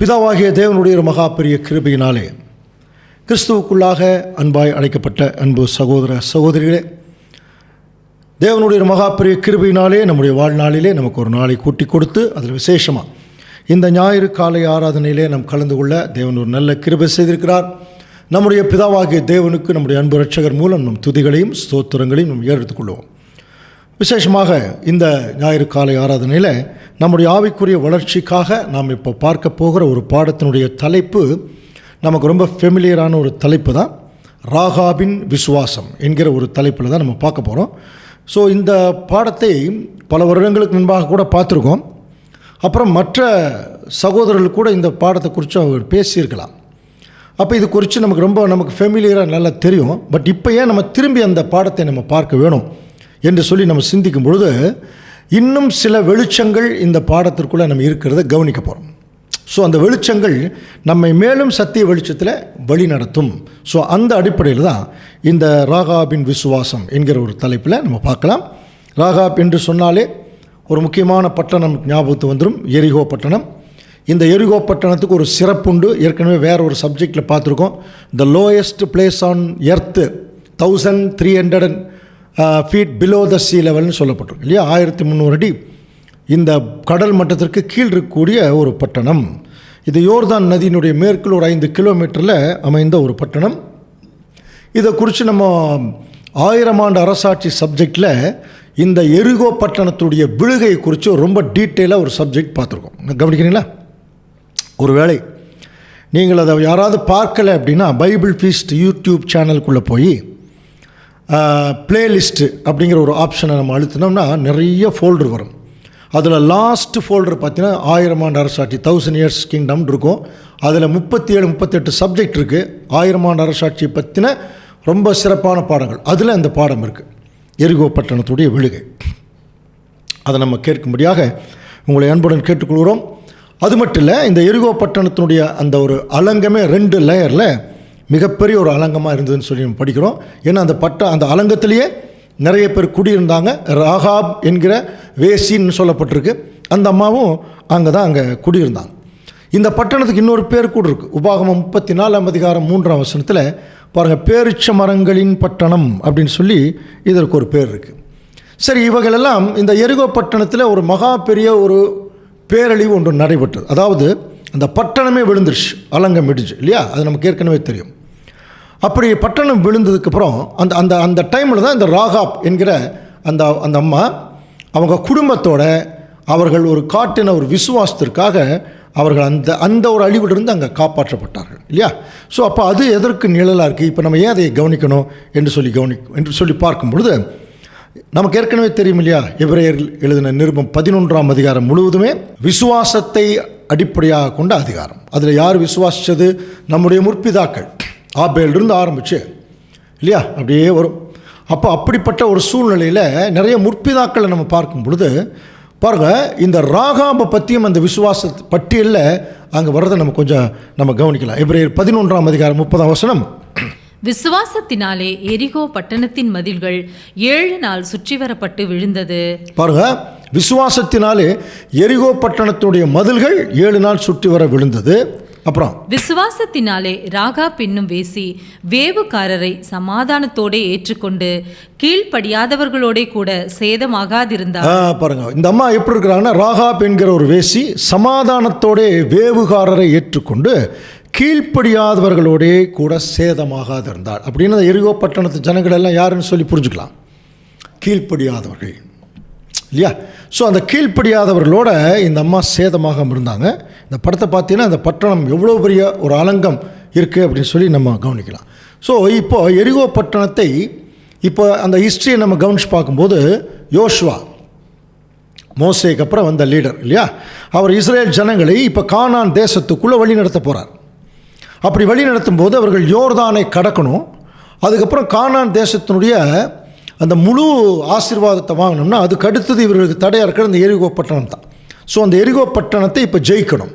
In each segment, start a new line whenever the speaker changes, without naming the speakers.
பிதாவாகிய தேவனுடைய மகா பெரிய கிருபையினாலே கிறிஸ்துவுக்குள்ளாக அன்பாய் அழைக்கப்பட்ட அன்பு சகோதர சகோதரிகளே, தேவனுடைய மகா பெரிய கிருபையினாலே நம்முடைய வாழ்நாளிலே நமக்கு ஒரு நாளை கூட்டி கொடுத்து அதில் விசேஷமாக இந்த ஞாயிறு காலை ஆராதனையிலே நாம் கலந்து கொள்ள தேவன் ஒரு நல்ல கிருபை செய்திருக்கிறார். நம்முடைய பிதாவாகிய தேவனுக்கு நம்முடைய அன்பு இரட்சகர் மூலம் நம் துதிகளையும் ஸ்தோத்திரங்களையும் நாம் ஏறெடுத்துக்கொள்வோம். விசேஷமாக இந்த ஞாயிறு காலை ஆராதனையில் நம்முடைய ஆவிக்குரிய வளர்ச்சிக்காக நாம் இப்போ பார்க்க போகிற ஒரு பாடத்தினுடைய தலைப்பு நமக்கு ரொம்ப ஃபெமிலியரான ஒரு தலைப்பு தான். ராகாபின் விசுவாசம் என்கிற ஒரு தலைப்பில் தான் நம்ம பார்க்க போகிறோம். ஸோ இந்த பாடத்தை பல வருடங்களுக்கு முன்பாக கூட பார்த்துருக்கோம். அப்புறம் மற்ற சகோதரர்கள் கூட இந்த பாடத்தை குறித்து அவர் பேசியிருக்கலாம். அப்போ இது குறித்து நமக்கு ஃபெமிலியராக நல்லா தெரியும். பட் இப்போ ஏன் நம்ம திரும்பி அந்த பாடத்தை நம்ம பார்க்க வேணும் என்று சொல்லி நம்ம சிந்திக்கும் பொழுது இன்னும் சில வெளிச்சங்கள் இந்த பாடத்திற்குள்ளே நம்ம இருக்கிறத கவனிக்க போகிறோம். ஸோ அந்த வெளிச்சங்கள் நம்மை மேலும் சத்திய வெளிச்சத்தில் வழி நடத்தும். ஸோ அந்த அடிப்படையில் தான் இந்த ராகாபின் விசுவாசம் என்கிற ஒரு தலைப்பில் நம்ம பார்க்கலாம். ராகாப் என்று சொன்னாலே ஒரு முக்கியமான பட்டணம் ஞாபகத்து வந்துடும், எரிகோ பட்டணம். இந்த எரிகோ பட்டணத்துக்கு ஒரு சிறப்புண்டு. ஏற்கனவே வேறு ஒரு சப்ஜெக்டில் பார்த்துருக்கோம். The lowest place on earth 1300 feet below the sea லெவல்னு சொல்லப்பட்டிருக்கு இல்லையா. 1300 அடி இந்த கடல் மட்டத்திற்கு கீழ் இருக்கக்கூடிய ஒரு பட்டணம். இது யோர்தான் நதியினுடைய மேற்கில் ஒரு 5 கிலோமீட்டரில் அமைந்த ஒரு பட்டணம். இதை குறித்து நம்ம 1000 ஆண்டு அரசாட்சி சப்ஜெக்டில் இந்த எரிகோ பட்டணத்துடைய விழுகை குறித்து ரொம்ப டீட்டெயிலாக ஒரு சப்ஜெக்ட் பார்த்துருக்கோம். கவனிக்கிறீங்களா? ஒருவேளை நீங்கள் அதை யாராவது பார்க்கலை அப்படின்னா பைபிள் ஃபீஸ்ட் யூடியூப் சேனலுக்குள்ளே போய் பிளேலிஸ்ட்டு அப்படிங்கிற ஒரு ஆப்ஷனை நம்ம அழுத்தினோம்னா நிறைய ஃபோல்டர் வரும். அதில் லாஸ்ட் ஃபோல்டர் பார்த்தீங்கன்னா 1000 ஆண்டு அரசாட்சி 1000 இயர்ஸ் கிங்டம் இருக்கும். அதில் 37-38 சப்ஜெக்ட் இருக்குது. 1000 ஆண்டு அரசாட்சியை பற்றின ரொம்ப சிறப்பான பாடங்கள் அதில் அந்த பாடம் இருக்குது, எரிகோ பட்டணத்துடைய விழுகை. அதை நம்ம கேட்கும்படியாக உங்களை அன்புடன் கேட்டுக்கொள்கிறோம். அது மட்டும் இல்லை, இந்த எரிகோ பட்டணத்தினுடைய அந்த ஒரு அலங்கமே 2 லேயரில் மிகப்பெரிய ஒரு அலங்கமாக இருந்ததுன்னு சொல்லி நம்ம படிக்கிறோம். ஏன்னா அந்த அலங்கத்திலேயே நிறைய பேர் குடியிருந்தாங்க. ராகாப் என்கிற வேசின்னு சொல்லப்பட்டிருக்கு. அந்த அம்மாவும் அங்கே குடியிருந்தாங்க. இந்த பட்டணத்துக்கு இன்னொரு பேர் கூட இருக்குது. உபாகமம் 34 அதிகாரம் 3ஆம் வசனத்தில் பாருங்கள், பேரிச்ச மரங்களின் பட்டணம் அப்படின்னு சொல்லி இதற்கு ஒரு பேர் இருக்குது. சரி, இவர்களெல்லாம் இந்த எரிகோ பட்டணத்தில் ஒரு மகா பெரிய ஒரு பேரழிவு ஒன்று நடைபெற்றது. அதாவது அந்த பட்டணமே விழுந்துருச்சு, அலங்கம் விடுச்சு இல்லையா. அது நமக்கு ஏற்கனவே தெரியும். அப்படி பட்டணம் விழுந்ததுக்கப்புறம் அந்த டைமில் தான் இந்த ராகாப் என்கிற அந்த அம்மா அவங்க குடும்பத்தோட அவர்கள் ஒரு காட்டின ஒரு விசுவாசத்திற்காக அவர்கள் அந்த ஒரு அழிவிலிருந்து அங்கே காப்பாற்றப்பட்டார்கள் இல்லையா. ஸோ அப்போ அது எதற்கு நிழலாக இருக்குது, இப்போ நம்ம ஏன் அதை கவனிக்கணும் என்று சொல்லி பார்க்கும் பொழுது நமக்கு ஏற்கனவே தெரியும் இல்லையா. எபிரேயர்கள் எழுதின நிருபம் 11ஆம் அதிகாரம் முழுவதுமே விசுவாசத்தை அடிப்படையாக கொண்ட அதிகாரம். அதில் யார் விசுவாசித்தது? நம்முடைய முற்பிதாக்கள் ஆபேலிருந்து ஆரம்பிச்சு இல்லையா அப்படியே வரும். அப்போ அப்படிப்பட்ட ஒரு சூழ்நிலையில் நிறைய முற்பிதாக்களை நம்ம பார்க்கும் பொழுது பாருங்கள், இந்த ராகாபை பற்றியும் அந்த விசுவாச பட்டியலில் அங்கே வர்றதை நம்ம கவனிக்கலாம். எபிரேயர் 11ஆம் அதிகாரம் 30ஆம் வசனம்,
விசுவாசத்தினாலே எரிகோ பட்டணத்தின் மதில்கள் 7 நாள் சுற்றி வரப்பட்டு விழுந்தது.
பாருங்க, விசுவாசத்தினாலே எரிகோ பட்டணத்துடைய மதில்கள் 7 நாள் சுற்றி வர விழுந்தது. அப்புறம்
விசுவாசத்தினாலே ராகாப் என்னும் வேசி வேவுகாரரை சமாதானத்தோட ஏற்றுக்கொண்டு கீழ்ப்படியாதவர்களோட கூட சேதமாகாதிருந்தார்.
பாருங்க, இந்த அம்மா எப்படி இருக்கிறாங்கன்னா, ராகாப் என்கிற ஒரு வேசி சமாதானத்தோட வேவுகாரரை ஏற்றுக்கொண்டு கீழ்ப்படியாதவர்களோடே கூட சேதமாகாது இருந்தார். அப்படின்னு எரிகோ பட்டணத்து ஜனங்கள் எல்லாம் யாருன்னு சொல்லி புரிஞ்சுக்கலாம், கீழ்ப்படியாதவர்கள் இல்லையா. ஸோ அந்த கீழ்ப்படியாதவர்களோட இந்த அம்மா சேதமாக இருந்தாங்க. இந்த படத்தை பார்த்தீங்கன்னா அந்த பட்டணம் எவ்வளோ பெரிய ஒரு அலங்கம் இருக்குது அப்படின்னு சொல்லி நம்ம கவனிக்கலாம். ஸோ இப்போது எரிகோ பட்டணத்தை இப்போ அந்த ஹிஸ்ட்ரியை நம்ம கவனித்து பார்க்கும்போது யோசுவா மோசேக்கு அப்புறம் வந்த லீடர் இல்லையா. அவர் இஸ்ரேல் ஜனங்களை இப்போ கானான் தேசத்துக்குள்ளே வழி நடத்த போகிறார். அப்படி வழி நடத்தும் போது அவர்கள் யோர்தானை கடக்கணும். அதுக்கப்புறம் கானான் தேசத்தினுடைய அந்த முழு ஆசீர்வாதத்தை வாங்கணும்னா அதுக்கு அடுத்தது இவர்களுக்கு தடையாக இருக்கிற அந்த எரிகோ பட்டணம் தான். ஸோ அந்த எரிகோ பட்டணத்தை இப்போ ஜெயிக்கணும்.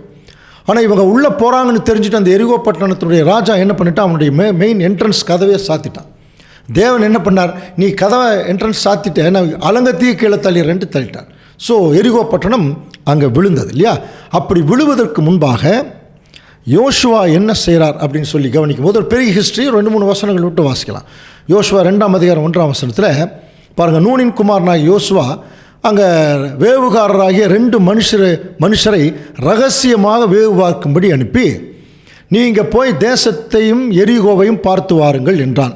ஆனால் இவங்க உள்ளே போகிறாங்கன்னு தெரிஞ்சுட்டு அந்த எரிகோ பட்டணத்தினுடைய ராஜா என்ன பண்ணிட்டான், அவனுடைய மெயின் என்ட்ரன்ஸ் கதவே சாத்திட்டான். தேவன் என்ன பண்ணார், நீ கதவை என்ட்ரன்ஸ் சாத்திட்ட, நான் அலங்கத்தையே கீழே தள்ளிட்டார். ஸோ எரிகோ பட்டணம் அங்கே விழுந்தது இல்லையா. அப்படி விழுவதற்கு முன்பாக யோசுவா என்ன செய்கிறார் அப்படின்னு சொல்லி கவனிக்கும் போது ஒரு பெரிய ஹிஸ்ட்ரி 2-3 வசனங்கள் விட்டு வாசிக்கலாம். யோசுவா 2ஆம் அதிகாரம் 1ஆம் வசனத்தில் பாருங்கள், நூனின் குமாரனாகிய யோசுவா அங்கே வேவுகாரராகிய 2 மனுஷரை ரகசியமாக வேவு பார்க்கும்படி அனுப்பி, நீங்கள் போய் தேசத்தையும் எரிகோவையும் பார்த்து வாருங்கள் என்றான்.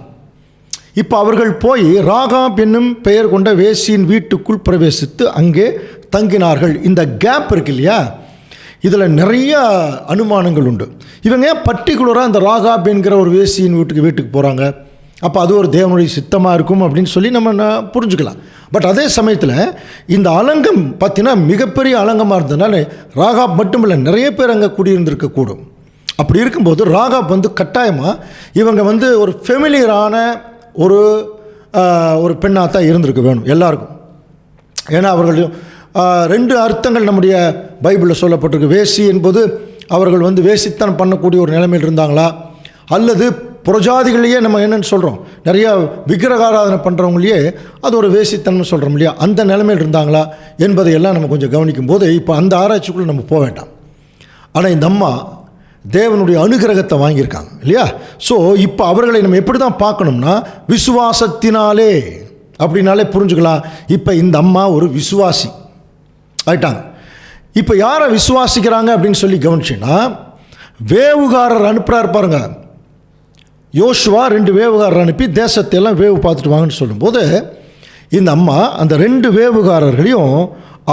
இப்போ அவர்கள் போய் ராகாப் என்னும் பெயர் கொண்ட வேசியின் வீட்டுக்குள் பிரவேசித்து அங்கே தங்கினார்கள். இந்த கேப் இருக்கு இல்லையா, இதில் நிறைய அனுமானங்கள் உண்டு. இவங்க ஏன் பர்டிகுலராக இந்த ராகாப் என்கிற ஒரு வேசியின் வீட்டுக்கு போகிறாங்க? அப்போ அது ஒரு தேவனுடைய சித்தமாக இருக்கும் அப்படின்னு சொல்லி நம்ம புரிஞ்சுக்கலாம். பட் அதே சமயத்தில் இந்த அலங்கம் பார்த்தீங்கன்னா மிகப்பெரிய அலங்கமாக இருந்ததுனால ராகாப் மட்டுமில்லை, நிறைய பேர் அங்கே குடியிருந்திருக்கக்கூடும். அப்படி இருக்கும்போது ராகாப் கட்டாயமாக இவங்க ஒரு ஃபெமிலியரான ஒரு பெண்ணாக தான் இருந்திருக்க வேணும் எல்லாருக்கும். ஏன்னா அவர்கள் 2 அர்த்தங்கள் நம்முடைய பைபிளில் சொல்லப்பட்டிருக்கு. வேசி என்பது அவர்கள் வேசித்தனம் பண்ணக்கூடிய ஒரு நிலைமையில் இருந்தாங்களா, அல்லது புறஜாதிகளையே நம்ம என்னென்னு சொல்கிறோம், நிறையா விக்கிரகாராதனை பண்ணுறவங்களையே அது ஒரு வேசித்தனம் சொல்கிறோம் இல்லையா, அந்த நிலைமையில் இருந்தாங்களா என்பதையெல்லாம் நம்ம கொஞ்சம் கவனிக்கும் போது இப்போ அந்த ஆராய்ச்சிக்குள்ளே நம்ம போக வேண்டாம். ஆனால் இந்த அம்மா தேவனுடைய அனுகிரகத்தை வாங்கியிருக்காங்க இல்லையா. ஸோ இப்போ அவர்களை நம்ம எப்படி தான் பார்க்கணும்னா விசுவாசத்தினாலே அப்படின்னாலே புரிஞ்சுக்கலாம். இப்போ இந்த அம்மா ஒரு விசுவாசி ஆயிட்டாங்க. இப்போ யாரை விசுவாசிக்கிறாங்க அப்படின்னு சொல்லி கவனிச்சின்னா, வேவுகாரர் அனுப்புகிறார் பாருங்க. யோசுவா 2 வேவுகாரர் அனுப்பி தேசத்தை எல்லாம் வேவு பார்த்துட்டு வாங்கன்னு சொல்லும்போது இந்த அம்மா அந்த 2 வேவுகாரர்களையும்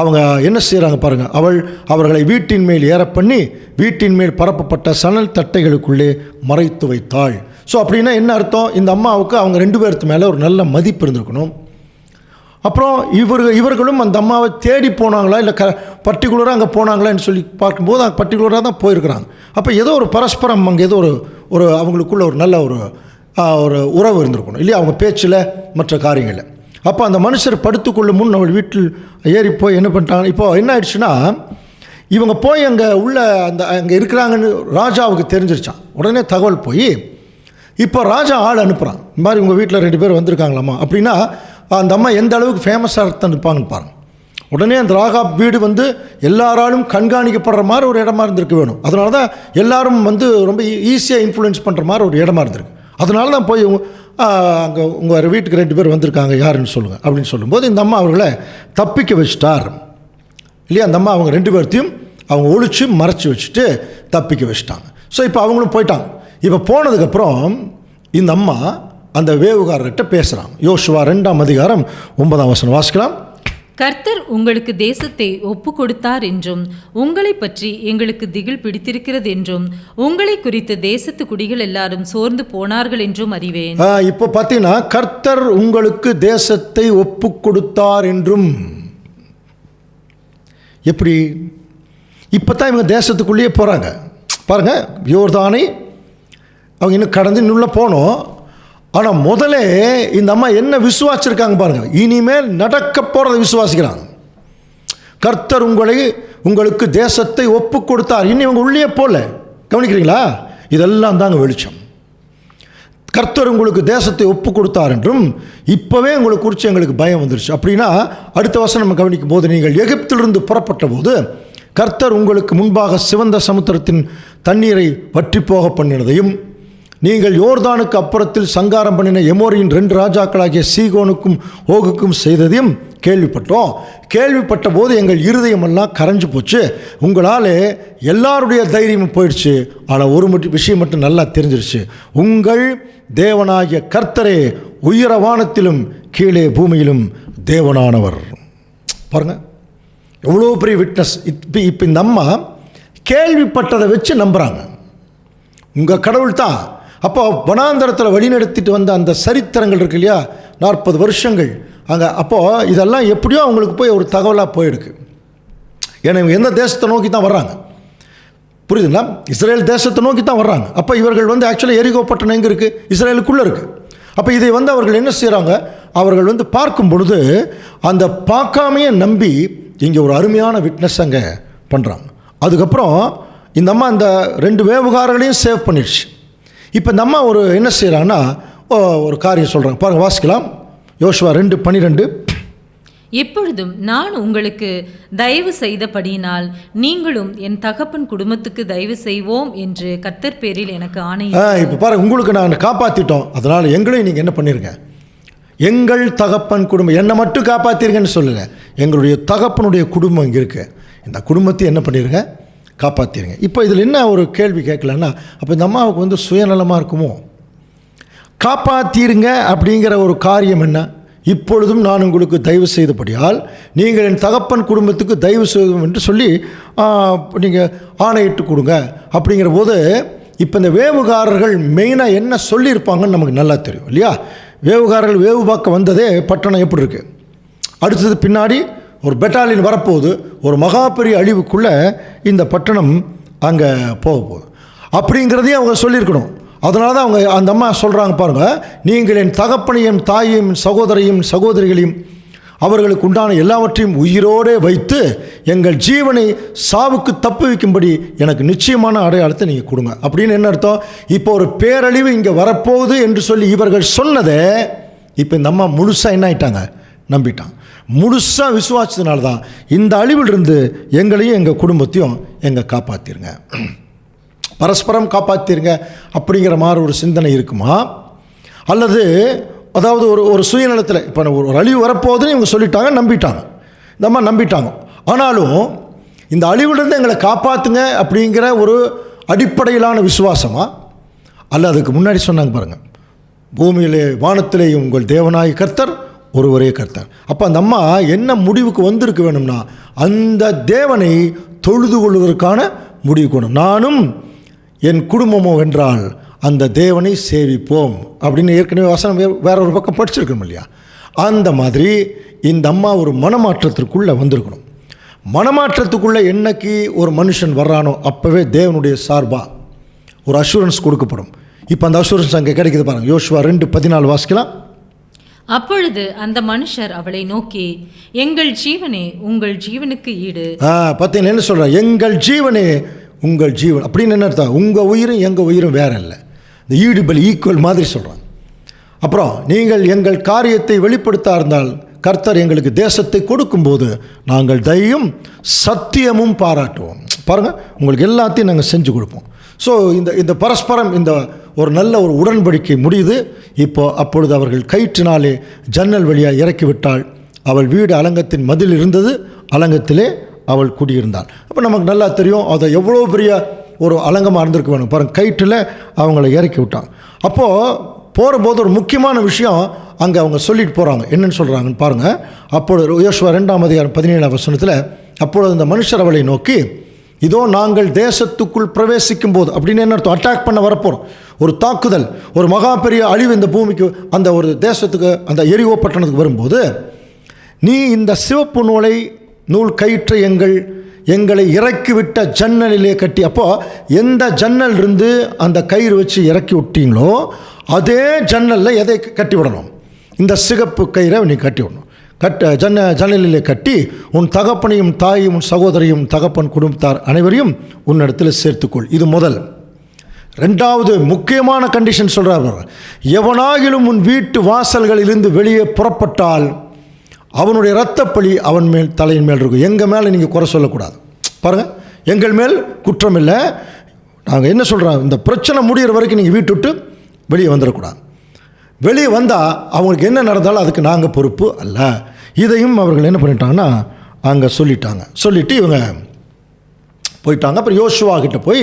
அவங்க என்ன செய்கிறாங்க பாருங்கள். அவர்களை வீட்டின் மேல் ஏற பண்ணி வீட்டின் மேல் பரப்பப்பட்ட சணல் தட்டைகளுக்குள்ளே மறைத்து வைத்தாள். ஸோ அப்படின்னா என்ன அர்த்தம்? இந்த அம்மாவுக்கு அவங்க 2 பேருக்கு மேலே ஒரு நல்ல மதிப்பு இருந்திருக்கணும். அப்புறம் இவர்களும் அந்த அம்மாவை தேடி போனாங்களா இல்லை பர்டிகுலராக அங்கே போனாங்களான்னு சொல்லி பார்க்கும்போது அங்கே பர்டிகுலராக தான் போயிருக்கிறாங்க. அப்போ ஏதோ ஒரு பரஸ்பரம் அங்கே ஏதோ ஒரு அவங்களுக்குள்ள ஒரு நல்ல ஒரு உறவு இருந்திருக்கணும் இல்லையா, அவங்க பேச்சில் மற்ற காரியங்களில். அப்போ அந்த மனுஷர் படுத்துக்கொள்ளும் முன் அவள் வீட்டில் ஏறி போய் என்ன பண்ணிட்டாங்க. இப்போ என்ன ஆயிடுச்சுன்னா, இவங்க போய் அங்கே இருக்கிறாங்கன்னு ராஜாவுக்கு தெரிஞ்சிருச்சான். உடனே தகவல் போய் இப்போ ராஜா ஆள் அனுப்புகிறான், இந்த மாதிரி உங்கள் வீட்டில் 2 பேர் வந்திருக்காங்களாம்மா. அப்படின்னா அந்த அம்மா எந்த அளவுக்கு ஃபேமஸாக இருப்பாங்கன்னு பாருங்கள். உடனே அந்த ராகாப் வீடு எல்லாராலும் கண்காணிக்கப்படுற மாதிரி ஒரு இடமா இருந்திருக்க வேணும். அதனால தான் எல்லாரும் ரொம்ப ஈஸியாக இன்ஃப்ளூயன்ஸ் பண்ணுற மாதிரி ஒரு இடமா இருந்திருக்கு. அதனால தான் போய் அங்கே உங்கள் வீட்டுக்கு 2 பேர் வந்திருக்காங்க, யாருன்னு சொல்லுங்கள் அப்படின்னு சொல்லும்போது இந்த அம்மா அவர்களை தப்பிக்க வச்சுட்டார் இல்லையா. அந்த அம்மா அவங்க 2 பேர்த்தையும் அவங்க ஒழிச்சு மறைச்சி வச்சுட்டு தப்பிக்க வச்சுட்டாங்க. ஸோ இப்போ அவங்களும் போயிட்டாங்க. இப்போ போனதுக்கப்புறம் இந்த அம்மா அந்த வேவுகாரர்கிட்ட பேசுகிறாங்க. யோசுவா 2ஆம் அதிகாரம் 9ஆம் வசனம் வாசிக்கலாம்.
கர்த்தர் உங்களுக்கு தேசத்தை ஒப்பு கொடுத்தார் என்றும் உங்களை பற்றி எங்களுக்கு திகில் பிடித்திருக்கிறது என்றும் உங்களை குறித்து தேசத்து குடிகள் எல்லாரும் சோர்ந்து போனார்கள் என்றும் அறிவேன்.
இப்போ பார்த்தீங்கன்னா கர்த்தர் உங்களுக்கு தேசத்தை ஒப்பு கொடுத்தார் என்றும், எப்படி இப்போ தான் இவங்க தேசத்துக்குள்ளேயே போகிறாங்க பாருங்க. யோர்தானை அவங்க இன்னும் கடந்து இன்னுள்ள போனோம். ஆனால் முதல்ல இந்த அம்மா என்ன விசுவாசிச்சிருக்காங்க பாருங்கள். இனிமேல் நடக்க போகிறத விசுவாசிக்கிறாங்க. கர்த்தர் உங்களுக்கு தேசத்தை ஒப்பு கொடுத்தார். இன்னும் இவங்க உள்ளே போகல, கவனிக்கிறீங்களா? இதெல்லாம் தாங்க வெளிச்சம். கர்த்தர் உங்களுக்கு தேசத்தை ஒப்பு கொடுத்தார் என்றும் இப்போவே உங்களுக்கு குறித்து எங்களுக்கு பயம் வந்துருச்சு. அப்படின்னா அடுத்த வசனம் நம்ம கவனிக்கும் போது, நீங்கள் எகிப்திலிருந்து புறப்பட்ட போது கர்த்தர் உங்களுக்கு முன்பாக சிவந்த சமுத்திரத்தின் தண்ணீரை வற்றி போக பண்ணினதையும், நீங்கள் யோர்தானுக்கு அப்புறத்தில் சங்காரம் பண்ணின எமோரியின் 2 ராஜாக்களாகிய சீகோனுக்கும் ஓகுக்கும் செய்ததையும் கேள்விப்பட்டோம். கேள்விப்பட்ட போது எங்கள் இருதயமெல்லாம் கரைஞ்சு போச்சு. உங்களால் எல்லாருடைய தைரியமும் போயிடுச்சு. ஆனால் ஒரு விஷயம் மட்டும் நல்லா தெரிஞ்சிருச்சு, உங்கள் தேவனாகிய கர்த்தரே உயர வானத்திலும் கீழே பூமியிலும் தேவனானவர். பாருங்கள் எவ்வளோ பெரிய விட்னஸ். இப்போ இந்த அம்மா கேள்விப்பட்டதை வச்சு நம்புகிறாங்க, உங்கள் கடவுள் தான். அப்போ வனாந்தரத்தில் வழிநடத்திட்டு வந்த அந்த சரித்திரங்கள் இருக்கு இல்லையா, 40 வருஷங்கள் அங்கே. அப்போது இதெல்லாம் எப்படியோ அவங்களுக்கு போய் ஒரு தகவலாக போயிருக்கு. ஏன்னா இவங்க எந்த தேசத்தை நோக்கி தான் வர்றாங்க, புரியுதுங்களா? இஸ்ரேல் தேசத்தை நோக்கி தான் வர்றாங்க. அப்போ இவர்கள் ஆக்சுவலாக எரிகோ பட்டணம் எங்கே இருக்குது? இஸ்ரேலுக்குள்ளே இருக்குது. அப்போ இதை அவர்கள் என்ன செய்கிறாங்க, அவர்கள் பார்க்கும் பொழுது அந்த பார்க்காமையே நம்பி இங்கே ஒரு அருமையான விட்னஸ் அங்கே பண்ணுறாங்க. அதுக்கப்புறம் இந்த அம்மா அந்த 2 வேவுகாரர்களையும் சேவ் பண்ணிடுச்சு. இப்போ இந்த அம்மா என்ன செய்கிறாங்கன்னா ஒரு காரியம் சொல்கிறாங்க பாருங்கள், வாசிக்கலாம். யோசுவா 2:12.
இப்பொழுதும் நான் உங்களுக்கு தயவு செய்தபடியினால் நீங்களும் என் தகப்பன் குடும்பத்துக்கு தயவு செய்வோம் என்று கர்த்தர் பேரில் எனக்கு ஆணை.
இப்போ பாருங்க, உங்களுக்கு நான் காப்பாற்றிட்டோம், அதனால் எங்களையும் நீங்கள் என்ன பண்ணிருங்க, எங்கள் தகப்பன் குடும்பம், என்னை மட்டும் காப்பாற்றிருங்கன்னு சொல்லலை, எங்களுடைய தகப்பனுடைய குடும்பம் இங்கே இருக்குது, இந்த குடும்பத்தை என்ன பண்ணிடுங்க, காப்பாற்றிருங்க. இப்போ இதில் என்ன ஒரு கேள்வி கேட்கலன்னா, அப்போ இந்த அம்மாவுக்கு வந்து சுயநலமாக இருக்குமோ? காப்பாற்றிருங்க அப்படிங்கிற ஒரு காரியம் என்ன? இப்பொழுதும் நான் உங்களுக்கு தயவு செய்தபடியால் நீங்கள் என் தகப்பன் குடும்பத்துக்கு தயவு செய்வோம் என்று சொல்லி நீங்கள் ஆணையிட்டு கொடுங்க அப்படிங்கிற போது, இப்போ இந்த வேவுகாரர்கள் மெயினாக என்ன சொல்லியிருப்பாங்கன்னு நமக்கு நல்லா தெரியும் இல்லையா? வேவுகாரர்கள் வேவு பார்க்க வந்ததே பட்டணம் எப்படி இருக்குது, அடுத்தது பின்னாடி ஒரு பெட்டாலியன் வரப்போகுது, ஒரு மகா பெரிய அழிவுக்குள்ளே இந்த பட்டணம் அங்கே போக போகுது அப்படிங்கிறதையும் அவங்க சொல்லியிருக்கணும். அதனால தான் அவங்க அந்த அம்மா சொல்கிறாங்க பாருங்கள், நீங்கள் என் தகப்பனையும் தாயையும் சகோதரையும் சகோதரிகளையும் அவர்களுக்கு உண்டான எல்லாவற்றையும் உயிரோடு வைத்து எங்கள் ஜீவனை சாவுக்கு தப்பு வைக்கும்படி எனக்கு நிச்சயமான அடையாளத்தை நீங்கள் கொடுங்க அப்படின்னு என்ன அர்த்தம்? இப்போ ஒரு பேரழிவு இங்கே வரப்போகுது என்று சொல்லி இவர்கள் சொன்னதை இப்போ இந்த அம்மா முழுசாக என்ன ஆயிட்டாங்க, நம்பிட்டாங்க. முழுசாக விசுவாசத்தினால தான் இந்த அழிவிலிருந்து எங்களையும் எங்கள் குடும்பத்தையும் எங்கள் காப்பாற்றிருங்க, பரஸ்பரம் காப்பாற்றிருங்க அப்படிங்கிற மாதிரி ஒரு சிந்தனை இருக்குமா? அல்லது அதாவது ஒரு சுயநலத்தில் இப்போ ஒரு அழிவு வரப்போகுதுன்னு இவங்க சொல்லிட்டாங்க, நம்பிட்டாங்க, இந்த அம்மா நம்பிட்டாங்க. ஆனாலும் இந்த அழிவிலிருந்து எங்களை காப்பாற்றுங்க அப்படிங்கிற ஒரு அடிப்படையிலான விசுவாசமா? அல்ல அதுக்கு முன்னாடி சொன்னாங்க பாருங்கள், பூமியிலே வானத்திலே உங்கள் தேவனாய் கர்த்தர் ஒருவரே கர்த்தர். அப்போ அந்த அம்மா என்ன முடிவுக்கு வந்திருக்க வேணும்னா, அந்த தேவனை தொழுது கொள்வதற்கான முடிவுக்கு வேணும். நானும் என் குடும்பமோ வென்றால் அந்த தேவனை சேவிப்போம் அப்படின்னு ஏற்கனவே வசனம் வேற ஒரு பக்கம் படிச்சிருக்கணும் இல்லையா? அந்த மாதிரி இந்த அம்மா ஒரு மனமாற்றத்திற்குள்ளே வந்திருக்கணும். மனமாற்றத்துக்குள்ளே என்னைக்கு ஒரு மனுஷன் வர்றானோ அப்போவே தேவனுடைய சார்பாக ஒரு அஷூரன்ஸ் கொடுக்கப்படும். இப்போ அந்த அஷூரன்ஸ் அங்கே கிடைக்குது பாருங்கள். யோசுவா 2:14 வாசிக்கலாம்.
அப்பொழுது அந்த மனுஷர் அவளை நோக்கி, எங்கள் ஜீவனே உங்கள் ஜீவனுக்கு ஈடு.
பார்த்தீங்கன்னா என்ன சொல்கிறேன், எங்கள் ஜீவனே உங்கள் ஜீவன் அப்படின்னு என்ன அர்த்தம்? உங்கள் உயிரும் எங்கள் உயிரும் வேற இல்லை, இந்த ஈடுபலி ஈக்குவல் மாதிரி சொல்கிறாங்க. அப்புறம் நீங்கள் எங்கள் காரியத்தை வெளிப்படுத்த இருந்தால் கர்த்தர் எங்களுக்கு தேசத்தை கொடுக்கும்போது நாங்கள் தயவும் சத்தியமும் பாராட்டுவோம். பாருங்கள், உங்களுக்கு எல்லாத்தையும் நாங்கள் செஞ்சு கொடுப்போம். ஸோ இந்த பரஸ்பரம் இந்த ஒரு நல்ல ஒரு உடன்படிக்கை முடியுது. அப்பொழுது அவர்கள் கயிற்றினாலே ஜன்னல் வழியாக இறக்கிவிட்டாள். அவள் வீடு அலங்கத்தின் மதில் இருந்தது, அலங்கத்திலே அவள் குடியிருந்தாள். அப்போ நமக்கு நல்லா தெரியும் அதை எவ்வளோ பெரிய ஒரு அலங்கமாக இருந்திருக்க வேணும் பாருங்கள். கயிற்றில் அவங்கள இறக்கி விட்டாங்க. அப்போது போகிற போது ஒரு முக்கியமான விஷயம் அங்கே அவங்க சொல்லிட்டு போகிறாங்க. என்னென்னு சொல்கிறாங்கன்னு பாருங்கள். அப்பொழுது யோசுவா 2:17 அப்பொழுது அந்த மனுஷர் அவளை நோக்கி, இதோ நாங்கள் தேசத்துக்குள் பிரவேசிக்கும் போது அப்படின்னு என்ன அர்த்தம்? அட்டாக் பண்ண வரப்போகிறோம், ஒரு தாக்குதல், ஒரு மகா பெரிய அழிவு இந்த பூமிக்கு, அந்த ஒரு தேசத்துக்கு, அந்த எரிகோ பட்டணத்துக்கு வரும்போது, நீ இந்த சிவப்பு நூல் கயிற்றை எங்களை இறக்கிவிட்ட ஜன்னலிலே கட்டி. அப்போது எந்த ஜன்னல் இருந்து அந்த கயிறு வச்சு இறக்கி விட்டீங்களோ அதே ஜன்னலில் எதை கட்டி விடணும்? இந்த சிகப்பு கயிறை நீ கட்டி விடணும். ஜன்னலிலே கட்டி உன் தகப்பனையும் தாயையும் உன் சகோதரியும் தகப்பன் குடும்பத்தார் அனைவரையும் உன்னிடத்தில் சேர்த்துக்கொள். இது முதல். ரெண்டாவது முக்கியமான கண்டிஷன் சொல்கிறார், எவனாகிலும் உன் வீட்டு வாசல்களிலிருந்து வெளியே புறப்பட்டால் அவனுடைய இரத்தப்பழி அவன் மேல் தலையின் மேல் இருக்கும். எங்கள் மேலே நீங்கள் குறை சொல்லக்கூடாது. பாருங்கள், எங்கள் மேல் குற்றம் இல்லை. நாங்கள் என்ன சொல்கிறோம், இந்த பிரச்சனை முடிகிற வரைக்கும் நீங்கள் வீட்டு விட்டு வெளியே வந்துடக்கூடாது. வெளியே வந்தால் அவங்களுக்கு என்ன நடந்தாலும் அதுக்கு நாங்கள் பொறுப்பு அல்ல. இதையும் அவர்கள் என்ன பண்ணிட்டாங்கன்னா அங்கே சொல்லிவிட்டு இவங்க போயிட்டாங்க. அப்புறம் யோசுவா கிட்ட போய்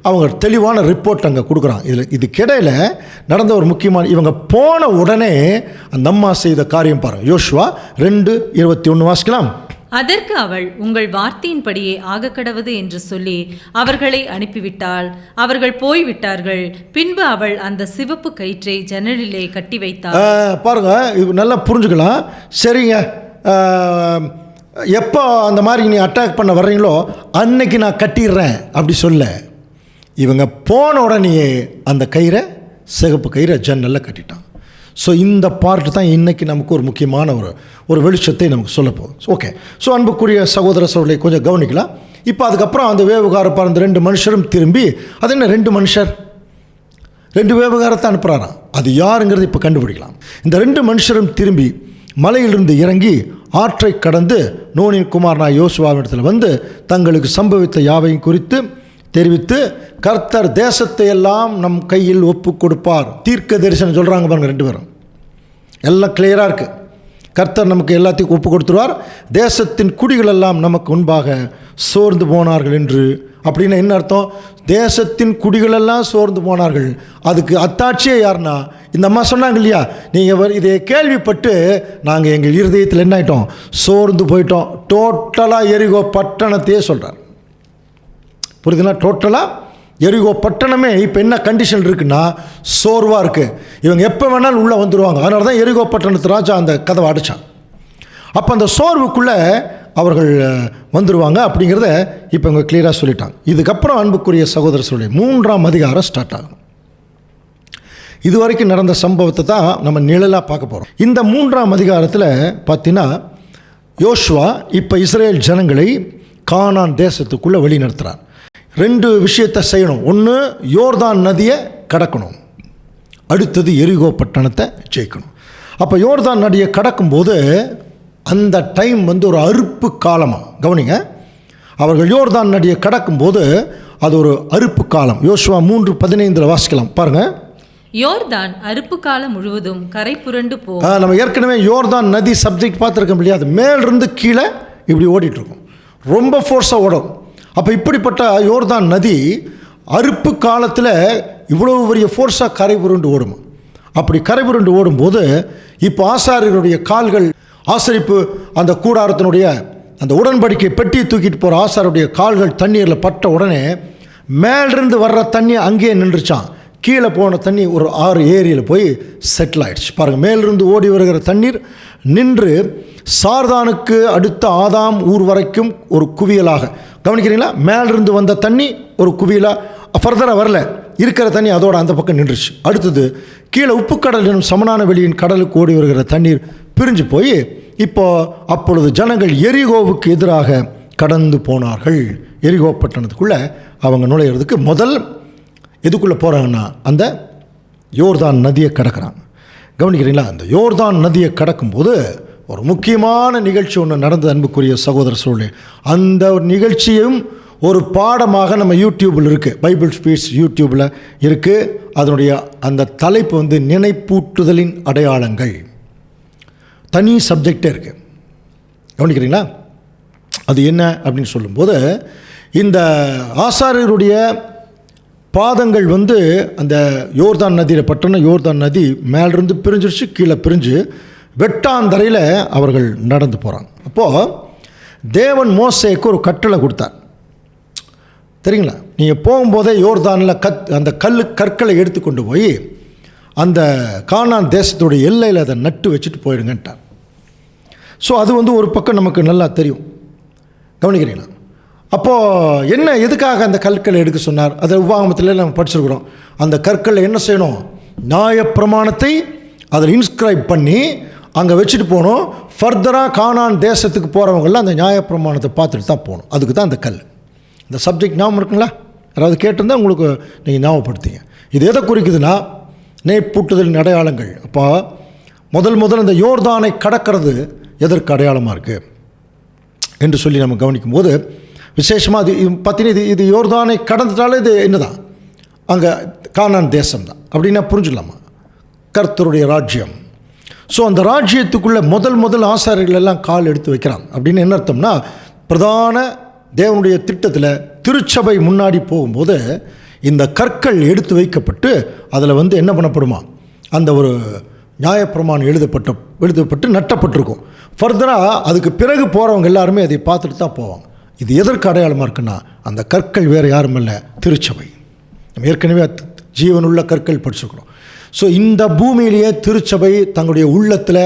அவங்க தெளிவான ரிப்போர்ட் அங்கே கொடுக்குறாங்க. இதுக்கிடையில் நடந்த ஒரு முக்கியமான, இவங்க போன உடனே அந்த அம்மா செய்த காரியம் பாருங்கள். யோசுவா 2:21 வாசிக்கலாம்.
அதற்கு அவள், உங்கள் வார்த்தையின்படியே ஆகக்கடவது என்று சொல்லி அவர்களை அனுப்பிவிட்டாள். அவர்கள் போய்விட்டார்கள். பின்பு அவள் அந்த சிவப்பு கயிற்றை ஜன்னலிலே கட்டி வைத்தாள்.
பாருங்க, இது நல்லா புரிஞ்சுக்கலாம். சரிங்க, எப்போ அந்த மாதிரி நீ அட்டாக் பண்ண வர்றீங்களோ அன்னைக்கு நான் கட்டிடுறேன் அப்படி சொல்ல, இவங்க போன உடனே அந்த கயிறை, சிகப்பு கயிறை ஜன்னலில் கட்டிட்டாங்க. ஸோ இந்த பார்ட்டு தான் இன்றைக்கி நமக்கு ஒரு முக்கியமான ஒரு வெளிச்சத்தை நமக்கு சொல்ல போகுது. ஓகே, ஸோ அன்புக்குரிய சகோதர சகோதரிகளை கொஞ்சம் கவனிக்கலாம். இப்போ அதுக்கப்புறம் அந்த வேவுகாரப்பார் அந்த 2 மனுஷரும் திரும்பி, அது என்ன 2 மனுஷர் 2 வேவுகாரத்தை அனுப்புகிறாராம். அது யாருங்கிறது இப்போ கண்டுபிடிக்கலாம். இந்த 2 மனுஷரும் திரும்பி மலையிலிருந்து இறங்கி ஆற்றை கடந்து நூனின் குமாரனாய் யோசுவாவிடத்தில் வந்து தங்களுக்கு சம்பவித்த யாவையும் குறித்து தெரிவித்து, கர்த்தர் தேசத்தை எல்லாம் நம் கையில் ஒப்பு கொடுப்பார். தீர்க்க தரிசனம் சொல்கிறாங்க பாருங்கள், 2 பேரும் எல்லாம் கிளியராக இருக்குது. கர்த்தர் நமக்கு எல்லாத்தையும் ஒப்பு கொடுத்துருவார். தேசத்தின் குடிகள் எல்லாம் நமக்கு முன்பாக சோர்ந்து போனார்கள் என்று. அப்படின்னா என்ன அர்த்தம்? தேசத்தின் குடிகளெல்லாம் சோர்ந்து போனார்கள். அதுக்கு அத்தாட்சியே யாருன்னா, இந்த அம்மா சொன்னாங்க இல்லையா, நீங்கள் இதை கேள்விப்பட்டு நாங்கள் எங்கள் இருதயத்தில் என்ன ஆகிட்டோம், சோர்ந்து போயிட்டோம். டோட்டலாக எரிகோ பட்டணத்தையே சொல்கிறார். புரியுதுன்னா? டோட்டலாக எரிகோ பட்டணமே இப்போ என்ன கண்டிஷன் இருக்குன்னா, சோர்வாக இருக்குது. இவங்க எப்போ வேணாலும் உள்ளே வந்துடுவாங்க. அதனால தான் எரிகோ பட்டணத்து ராஜா அந்த கதவை அடித்தான். அப்போ அந்த சோர்வுக்குள்ளே அவர்கள் வந்துடுவாங்க அப்படிங்கிறத இப்போ இவங்க கிளியராக சொல்லிட்டாங்க. இதுக்கப்புறம் அன்புக்குரிய சகோதர சொல்லி 3ஆம் அதிகாரம் ஸ்டார்ட் ஆகும். இது வரைக்கும் நடந்த சம்பவத்தை தான் நம்ம நிழலாக பார்க்க போகிறோம். இந்த 3ஆம் அதிகாரத்தில் பார்த்தீங்கன்னா, யோசுவா இப்போ இஸ்ரேல் ஜனங்களை கானான் தேசத்துக்குள்ளே வழி நடத்துகிறார். 2 விஷயத்தை செய்யணும். ஒன்று, யோர்தான் நதியை கடக்கணும். அடுத்தது எரிகோ பட்டணத்தை ஜெயிக்கணும். அப்போ யோர்தான் நதியை கடக்கும்போது அந்த டைம் வந்து ஒரு அறுப்பு காலமாக கவனிங்க. அவர்கள் யோர்தான் நதியை கடக்கும்போது அது ஒரு அறுப்பு காலம். யோசுவா 3:15 வாசிக்கலாம் பாருங்கள்.
யோர்தான் அறுப்பு காலம் முழுவதும் கரை புரண்டு போ.
நம்ம ஏற்கனவே யோர்தான் நதி சப்ஜெக்ட் பார்த்துருக்க முடியாது. மேலிருந்து கீழே இப்படி ஓடிட்டுருக்கும், ரொம்ப ஃபோர்ஸாக ஓடும். அப்போ இப்படிப்பட்ட யோர்தான் நதி அறுப்பு காலத்தில் இவ்வளவு பெரிய ஃபோர்ஸாக கரை புரண்டு ஓடும். அப்படி கரை புரண்டு ஓடும்போது இப்போ ஆசாரியருடைய கால்கள், ஆசரிப்பு அந்த கூடாரத்தினுடைய அந்த உடன்படிக்கை பெட்டியை தூக்கிட்டு போகிற ஆசாரியருடைய கால்கள் தண்ணீரில் பட்ட உடனே மேலிருந்து வர்ற தண்ணி அங்கேயே நின்றுச்சான். கீழே போன தண்ணி ஒரு 6 ஏரியில் போய் செட்டில் ஆகிடுச்சு. பாருங்கள், மேலிருந்து ஓடி வருகிற தண்ணீர் நின்று சார்தானுக்கு அடுத்த ஆதாம் ஊர் வரைக்கும் ஒரு குவியலாக, கவனிக்கிறீங்களா? மேலிருந்து வந்த தண்ணி ஒரு குவியலாக ஃபர்தராக வரல, இருக்கிற தண்ணி அதோட அந்த பக்கம் நின்றுச்சு. அடுத்தது கீழே உப்புக்கடல் எனும் சமனான வெளியின் கடலுக்கு ஓடி வருகிற தண்ணீர் பிரிஞ்சு போய் அப்பொழுது ஜனங்கள் எரிகோவுக்கு எதிராக கடந்து போனார்கள். எரிகோ பட்டணத்துக்குள்ளே அவங்க நுழையிறதுக்கு முதல் எதுக்குள்ளே போகிறாங்கன்னா அந்த யோர்தான் நதியை கடக்கிறாங்க. கவனிக்கிறீங்களா? அந்த யோர்தான் நதியை கடக்கும்போது ஒரு முக்கியமான நிகழ்ச்சி ஒன்று நடந்தது அன்புக்குரிய சகோதர சூழலே. அந்த நிகழ்ச்சியும் ஒரு பாடமாக நம்ம யூடியூப்பில் இருக்குது, பைபிள் ஸ்பீச் யூடியூப்பில் இருக்குது. அதனுடைய அந்த தலைப்பு வந்து நினைப்பூட்டுதலின் அடையாளங்கள். தனி சப்ஜெக்டே இருக்குது. கவனிக்கிறீங்களா? அது என்ன அப்படின்னு சொல்லும்போது, இந்த ஆசாரியருடைய பாதங்கள் வந்து அந்த யோர்தான் நதியில் பட்டணம், யோர்தான் நதி மேலிருந்து பிரிஞ்சிருச்சு, கீழே பிரிஞ்சு வெட்டாந்தரையில் அவர்கள் நடந்து போகிறாங்க. அப்போது தேவன் மோசேக்கு ஒரு கட்டளை கொடுத்தார். தெரியுங்களா? நீங்கள் போகும்போதே யோர்தானில் அந்த கற்களை எடுத்து கொண்டு போய் அந்த கானான் தேசத்துடைய எல்லையில் அதை நட்டு வச்சுட்டு போயிடுங்கன்ட்டார். ஸோ அது வந்து ஒரு பக்கம் நமக்கு நல்லா தெரியும். கவனிக்கிறீங்களா? அப்போது என்ன, எதுக்காக அந்த கற்களை எடுக்க சொன்னார்? அதை உபாகமத்தில் நம்ம படிச்சிருக்கிறோம். அந்த கற்களை என்ன செய்யணும்? நியாயப்பிரமாணத்தை அதில் இன்ஸ்கிரைப் பண்ணி அங்கே வச்சுட்டு போகணும். ஃபர்தராக கானான் தேசத்துக்கு போகிறவங்களாம் அந்த நியாயப்பிரமாணத்தை பார்த்துட்டு தான் போகணும். அதுக்கு தான் அந்த கல். இந்த சப்ஜெக்ட் ஞாபகம் இருக்குங்களா? யாராவது கேட்டிருந்தால் உங்களுக்கு நீங்கள் ஞாபகப்படுத்திங்க. இது எதை குறிக்குதுன்னா, நினைப்பூட்டுதலின் அடையாளங்கள். அப்போ முதல் அந்த யோர்தானை கடக்கிறது எதற்கு அடையாளமாக இருக்குது என்று சொல்லி நம்ம கவனிக்கும் போது விசேஷமாக அது பார்த்தீங்கன்னா, இது யோர்தானை கடந்துட்டாலே இது என்னதான், அங்கே கானான் தேசம் தான் அப்படின்னா புரிஞ்சுக்கலாமா? கர்த்தருடைய ராஜ்யம். ஸோ அந்த ராஜ்யத்துக்குள்ளே முதல் ஆசாரியர்கள் எல்லாம் கால் எடுத்து வைக்கிறாங்க. அப்படின்னு என்ன அர்த்தம்னா, பிரதான தேவனுடைய திட்டத்தில் திருச்சபை முன்னாடி போகும்போது இந்த கற்கள் எடுத்து வைக்கப்பட்டு அதில் வந்து என்ன பண்ணப்படுமா, அந்த ஒரு நியாயப்பிரமாணம் எழுதப்பட்டு நட்டப்பட்டிருக்கும். ஃபர்தராக அதுக்கு பிறகு போகிறவங்க எல்லாருமே அதை பார்த்துட்டு தான் போவாங்க. இது எதற்கு அடையாளமாக இருக்குன்னா, அந்த கற்கள் வேறு யாரும் இல்லை, திருச்சபை. நம்ம ஏற்கனவே ஜீவனுள்ள கற்கள் படிச்சுக்கிறோம். ஸோ இந்த பூமியிலேயே திருச்சபை தங்களுடைய உள்ளத்தில்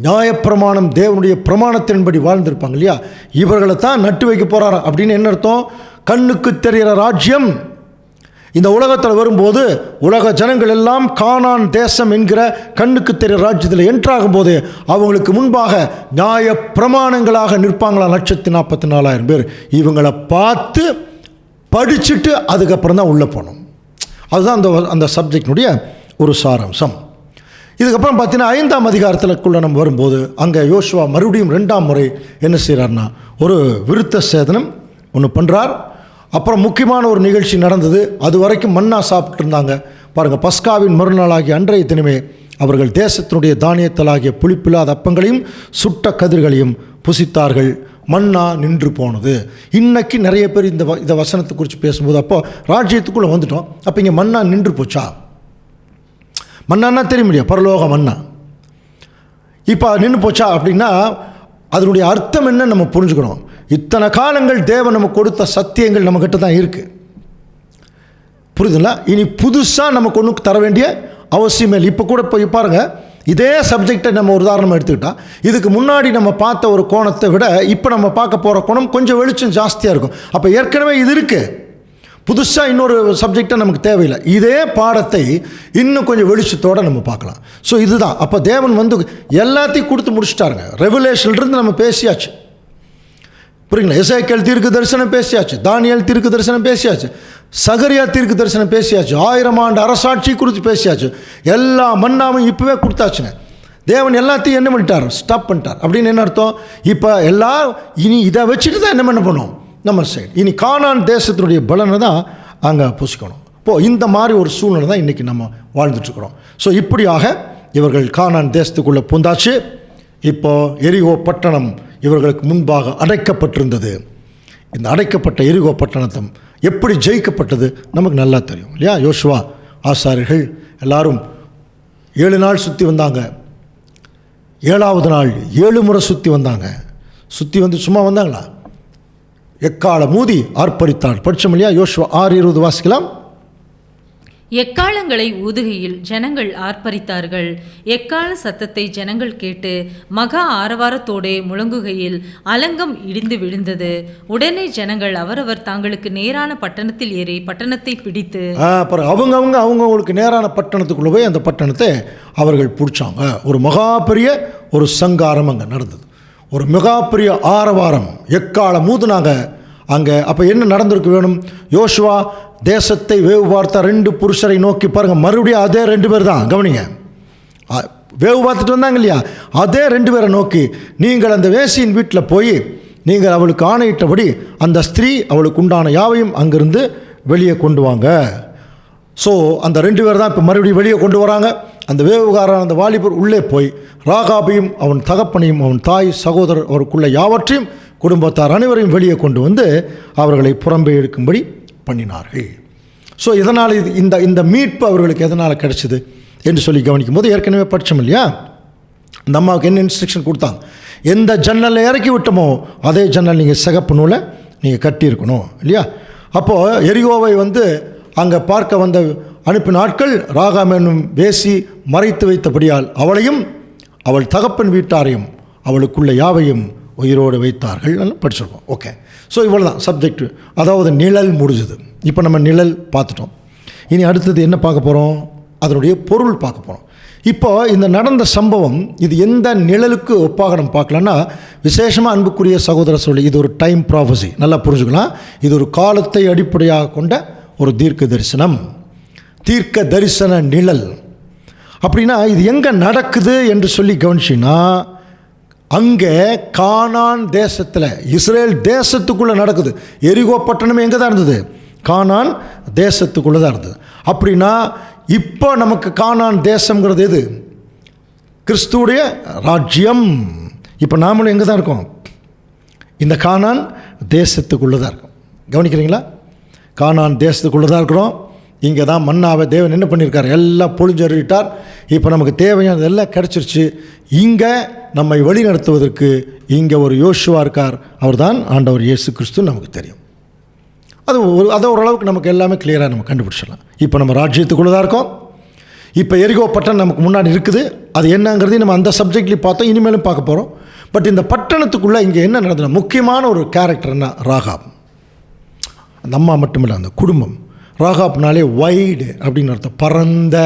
நியாயப்பிரமாணம், தேவனுடைய பிரமாணத்தின்படி வாழ்ந்திருப்பாங்க இல்லையா, இவர்களை தான் நட்டு வைக்க போகிறாரா. அப்படின்னு என்ன அர்த்தம்? கண்ணுக்கு தெரிகிற ராஜ்யம் இந்த உலகத்தில் வரும்போது உலக ஜனங்கள் எல்லாம் கானான் தேசம் என்கிற கண்ணுக்கு தெரிகிற ராஜ்யத்தில் என்ட்ராகும்போது அவங்களுக்கு முன்பாக நியாய பிரமாணங்களாக நிற்பாங்களா 1,44,000 பேர். இவங்களை பார்த்து படிச்சுட்டு அதுக்கப்புறம் தான் உள்ளே போகணும். அதுதான் அந்த சப்ஜெக்டினுடைய ஒரு சாராம்சம். இதுக்கப்புறம் பார்த்தீங்கன்னா 5ஆம் அதிகாரத்துக்குள்ளே நம்ம வரும்போது அங்கே யோசுவா மறுபடியும் 2ஆம் முறை என்ன செய்கிறார்னா ஒரு விருத்த சேதனம் ஒன்று பண்ணுறார். அப்புறம் முக்கியமான ஒரு நிகழ்ச்சி நடந்தது. அது வரைக்கும் மன்னா சாப்பிட்டு இருந்தாங்க பாருங்கள். பஸ்காவின் மறுநாளாகிய அன்றைய தினமே அவர்கள் தேசத்தினுடைய தானியத்தலாகிய புளிப்பில்லாத அப்பங்களையும் சுட்ட கதிர்களையும் புசித்தார்கள். மன்னா நின்று போனது. இன்னைக்கு நிறைய பேர் இந்த வசனத்தை குறித்து பேசும்போது அப்போ ராஜ்யத்துக்குள்ளே வந்துட்டோம், அப்போ இங்கே மன்னா நின்று போச்சா? மன்னான்னா தெரியும் இல்லையா, பரலோக மன்னா. இப்போ நின்று போச்சா அப்படின்னா அதனுடைய அர்த்தம் என்ன நம்ம புரிஞ்சுக்கணும். இத்தனை காலங்கள் தேவன் நம்ம கொடுத்த சத்தியங்கள் நம்மக்கிட்ட தான் இருக்குது, புரியுதுங்களா? இனி புதுசாக நமக்கு ஒன்றும் தர வேண்டிய அவசியம் இல்லை. இப்போ கூட போய் பாருங்கள், இதே சப்ஜெக்டை நம்ம ஒரு உதாரணம் எடுத்துக்கிட்டால் இதுக்கு முன்னாடி நம்ம பார்த்த ஒரு கோணத்தை விட இப்போ நம்ம பார்க்க போகிற கோணம் கொஞ்சம் வெளிச்சம் ஜாஸ்தியாக இருக்கும். அப்போ ஏற்கனவே இது இருக்குது, புதுசாக இன்னொரு சப்ஜெக்டை நமக்கு தேவையில்லை. இதே பாடத்தை இன்னும் கொஞ்சம் வெளிச்சத்தோடு நம்ம பார்க்கலாம். ஸோ இதுதான். அப்போ தேவன் வந்து எல்லாத்தையும் கொடுத்து முடிச்சுட்டாருங்க. ரெவலேஷன்லேருந்து நம்ம பேசியாச்சு, புரியுங்களா? எசேக்கியேல் தீர்க்க தரிசனம் பேசியாச்சு, தானியேல் தீர்க்க தரிசனம் பேசியாச்சு, சகரியா தீர்க்க தரிசனம் பேசியாச்சு, 1000 ஆண்டு அரசாட்சி குறித்து பேசியாச்சு. எல்லா மன்னாவும் இப்போவே கொடுத்தாச்சுங்க. தேவன் எல்லாத்தையும் என்ன பண்ணிட்டார்? ஸ்டாப் பண்ணிட்டார். அப்படின்னு என்ன அர்த்தம்? இப்போ இனி இதை வச்சுட்டு தான் என்ன பண்ணுவோம் நம்ம சைடு. இனி கானான் தேசத்தினுடைய பலனை தான் அங்கே புசிக்கணும். இப்போது இந்த மாதிரி ஒரு சூழ்நிலை தான் இன்றைக்கி நம்ம வாழ்ந்துட்டுருக்குறோம். ஸோ இப்படியாக இவர்கள் கானான் தேசத்துக்குள்ளே புந்தாச்சு. இப்போது எரிகோ பட்டணம் இவர்களுக்கு முன்பாக அடைக்கப்பட்டிருந்தது. இந்த அடைக்கப்பட்ட எரிகோ பட்டணத்தை எப்படி ஜெயிக்கப்பட்டது நமக்கு நல்லா தெரியும் இல்லையா? யோசுவா ஆசாரியர்கள் எல்லாரும் 7 நாள் சுற்றி வந்தாங்க. 7ஆவது நாள் 7 முறை சுற்றி வந்தாங்க. சுற்றி வந்து சும்மா வந்தாங்களா? எக்கால மூதி ஆர்ப்பரித்தாள். படித்தோம் இல்லையா? யோசுவா 6:20 வாசிக்கலாம்.
எக்காலங்களை ஊதுகையில் ஜனங்கள் ஆர்ப்பரித்தார்கள். எக்கால சத்தத்தை ஜனங்கள் கேட்டு மகா ஆரவாரத்தோடே முழங்குகையில் அலங்கம் இடிந்து விழுந்தது. உடனே ஜனங்கள் அவரவர் தங்களுக்கு நேரான பட்டணத்தில் ஏறி பட்டணத்தை பிடித்து
அவங்களுக்கு நேரான பட்டணத்துக்குள்ளே போய் அந்த பட்டணத்தை அவர்கள் பிடிச்சாங்க. ஒரு மகா பெரிய ஒரு சங்காரம் அங்கே நடந்தது. ஒரு மிக பெரிய ஆரவாரம், எக்கால மூதுனாங்க அங்கே. அப்போ என்ன நடந்திருக்கு வேணும்? யோசுவா தேசத்தை வேவு பார்த்த 2 புருஷரை நோக்கி பாருங்கள். மறுபடியும் அதே 2 பேர் தான், கவனிங்க. வேவு பார்த்துட்டு வந்தாங்க இல்லையா? அதே 2 பேரை நோக்கி, நீங்கள் அந்த வேசியின் வீட்டில் போய் நீங்கள் அவளுக்கு ஆணையிட்டபடி அந்த ஸ்திரீ அவளுக்கு உண்டான யாவையும் அங்கிருந்து வெளியே கொண்டு வாங்க. ஸோ அந்த 2 பேர் தான் இப்போ மறுபடியும் வெளியே கொண்டு வராங்க. அந்த வேவுகாரன் அந்த வாலிபர் உள்ளே போய் ராகாபையும் அவன் தகப்பனையும் அவன் தாய் சகோதரர் அவருக்குள்ள யாவற்றையும் குடும்பத்தார் அனைவரையும் வெளியே கொண்டு வந்து அவர்களை புறம்பே எடுக்கும்படி பண்ணினார்கள். ஸோ இதனால் இந்த மீட்பு அவர்களுக்கு எதனால் கிடைச்சிது என்று சொல்லி கவனிக்கும் போது ஏற்கனவே படித்தோம் இல்லையா? அந்த அம்மாவுக்கு என்ன இன்ஸ்ட்ரக்ஷன் கொடுத்தாங்க? எந்த ஜன்னலில் இறக்கி விட்டோமோ அதே ஜன்னல் நீங்கள் சிகப்பு நூலை நீங்கள் கட்டியிருக்கணும் இல்லையா? அப்போது எரிகோவை வந்து அங்கே பார்க்க வந்த அனுப்பின ஆட்கள் ராகாம் என்னும் வேசி மறைத்து வைத்தபடியால் அவளையும் அவள் தகப்பன் வீட்டாரையும் அவளுக்குள்ள யாவையும் உயிரோடு வைத்தார்கள் படிச்சிருக்கோம். ஓகே. ஸோ இவ்வளோ தான் சப்ஜெக்ட். அதாவது நிழல் முடிஞ்சுது. இப்போ நம்ம நிழல் பார்த்துட்டோம். இனி அடுத்தது என்ன பார்க்க போகிறோம்? அதனுடைய பொருள் பார்க்க போகிறோம். இப்போ இந்த நடந்த சம்பவம் இது எந்த நிழலுக்கு ஒப்பாக நம்ம பார்க்கலான்னா, விசேஷமாக அன்புக்குரிய சகோதர சொல்லி இது ஒரு டைம் ப்ராஃபஸி, நல்லா புரிஞ்சுக்கலாம். இது ஒரு காலத்தை அடிப்படையாக கொண்ட ஒரு தீர்க்க தரிசனம், தீர்க்க தரிசன நிழல். அப்படின்னா இது எங்கே நடக்குது என்று சொல்லி கவனிச்சின்னா, அங்கே கானான் தேசத்தில், இஸ்ரேல் தேசத்துக்குள்ளே நடக்குது. எரிகோ பட்டணம் எங்கே தான் இருந்தது? கானான் தேசத்துக்குள்ளே தான் இருந்தது. அப்படின்னா இப்போ நமக்கு கானான் தேசங்கிறது எது? கிறிஸ்துவுடைய ராஜ்யம். இப்போ நாமளும் எங்கே தான் இருக்கோம்? இந்த கானான் தேசத்துக்குள்ளே தான் இருக்கோம். கவனிக்கிறீங்களா? கானான் தேசத்துக்குள்ளே தான் இருக்கிறோம். இங்கே தான் மன்னாவை தேவன் என்ன பண்ணியிருக்கார்? எல்லாம் பொழிஞ்சறிவிட்டார். இப்போ நமக்கு தேவையானது எல்லாம் கிடச்சிருச்சு. இங்கே நம்மை வழி நடத்துவதற்கு இங்கே ஒரு யோசுவா இருக்கார். அவர் தான் ஆண்டவர் இயேசு கிறிஸ்து. நமக்கு தெரியும். அதை ஓரளவுக்கு நமக்கு எல்லாமே கிளியராக நம்ம கண்டுபிடிச்சிடலாம். இப்போ நம்ம ராஜ்யத்துக்குள்ளே தான் இருக்கோம். இப்போ எரிகோ பட்டணம் நமக்கு முன்னாடி இருக்குது. அது என்னங்கிறதையும் நம்ம அந்த சப்ஜெக்ட்லேயும் பார்த்தோம், இனிமேலும் பார்க்க போகிறோம். பட் இந்த பட்டணத்துக்குள்ளே இங்கே என்ன நடந்தது? முக்கியமான ஒரு கேரக்டர்னா ராகாப். அந்த அம்மா மட்டும் இல்லை, அந்த குடும்பம். ராகாப்னாலே வைடு அப்படின்னு அர்த்தம், பரந்த.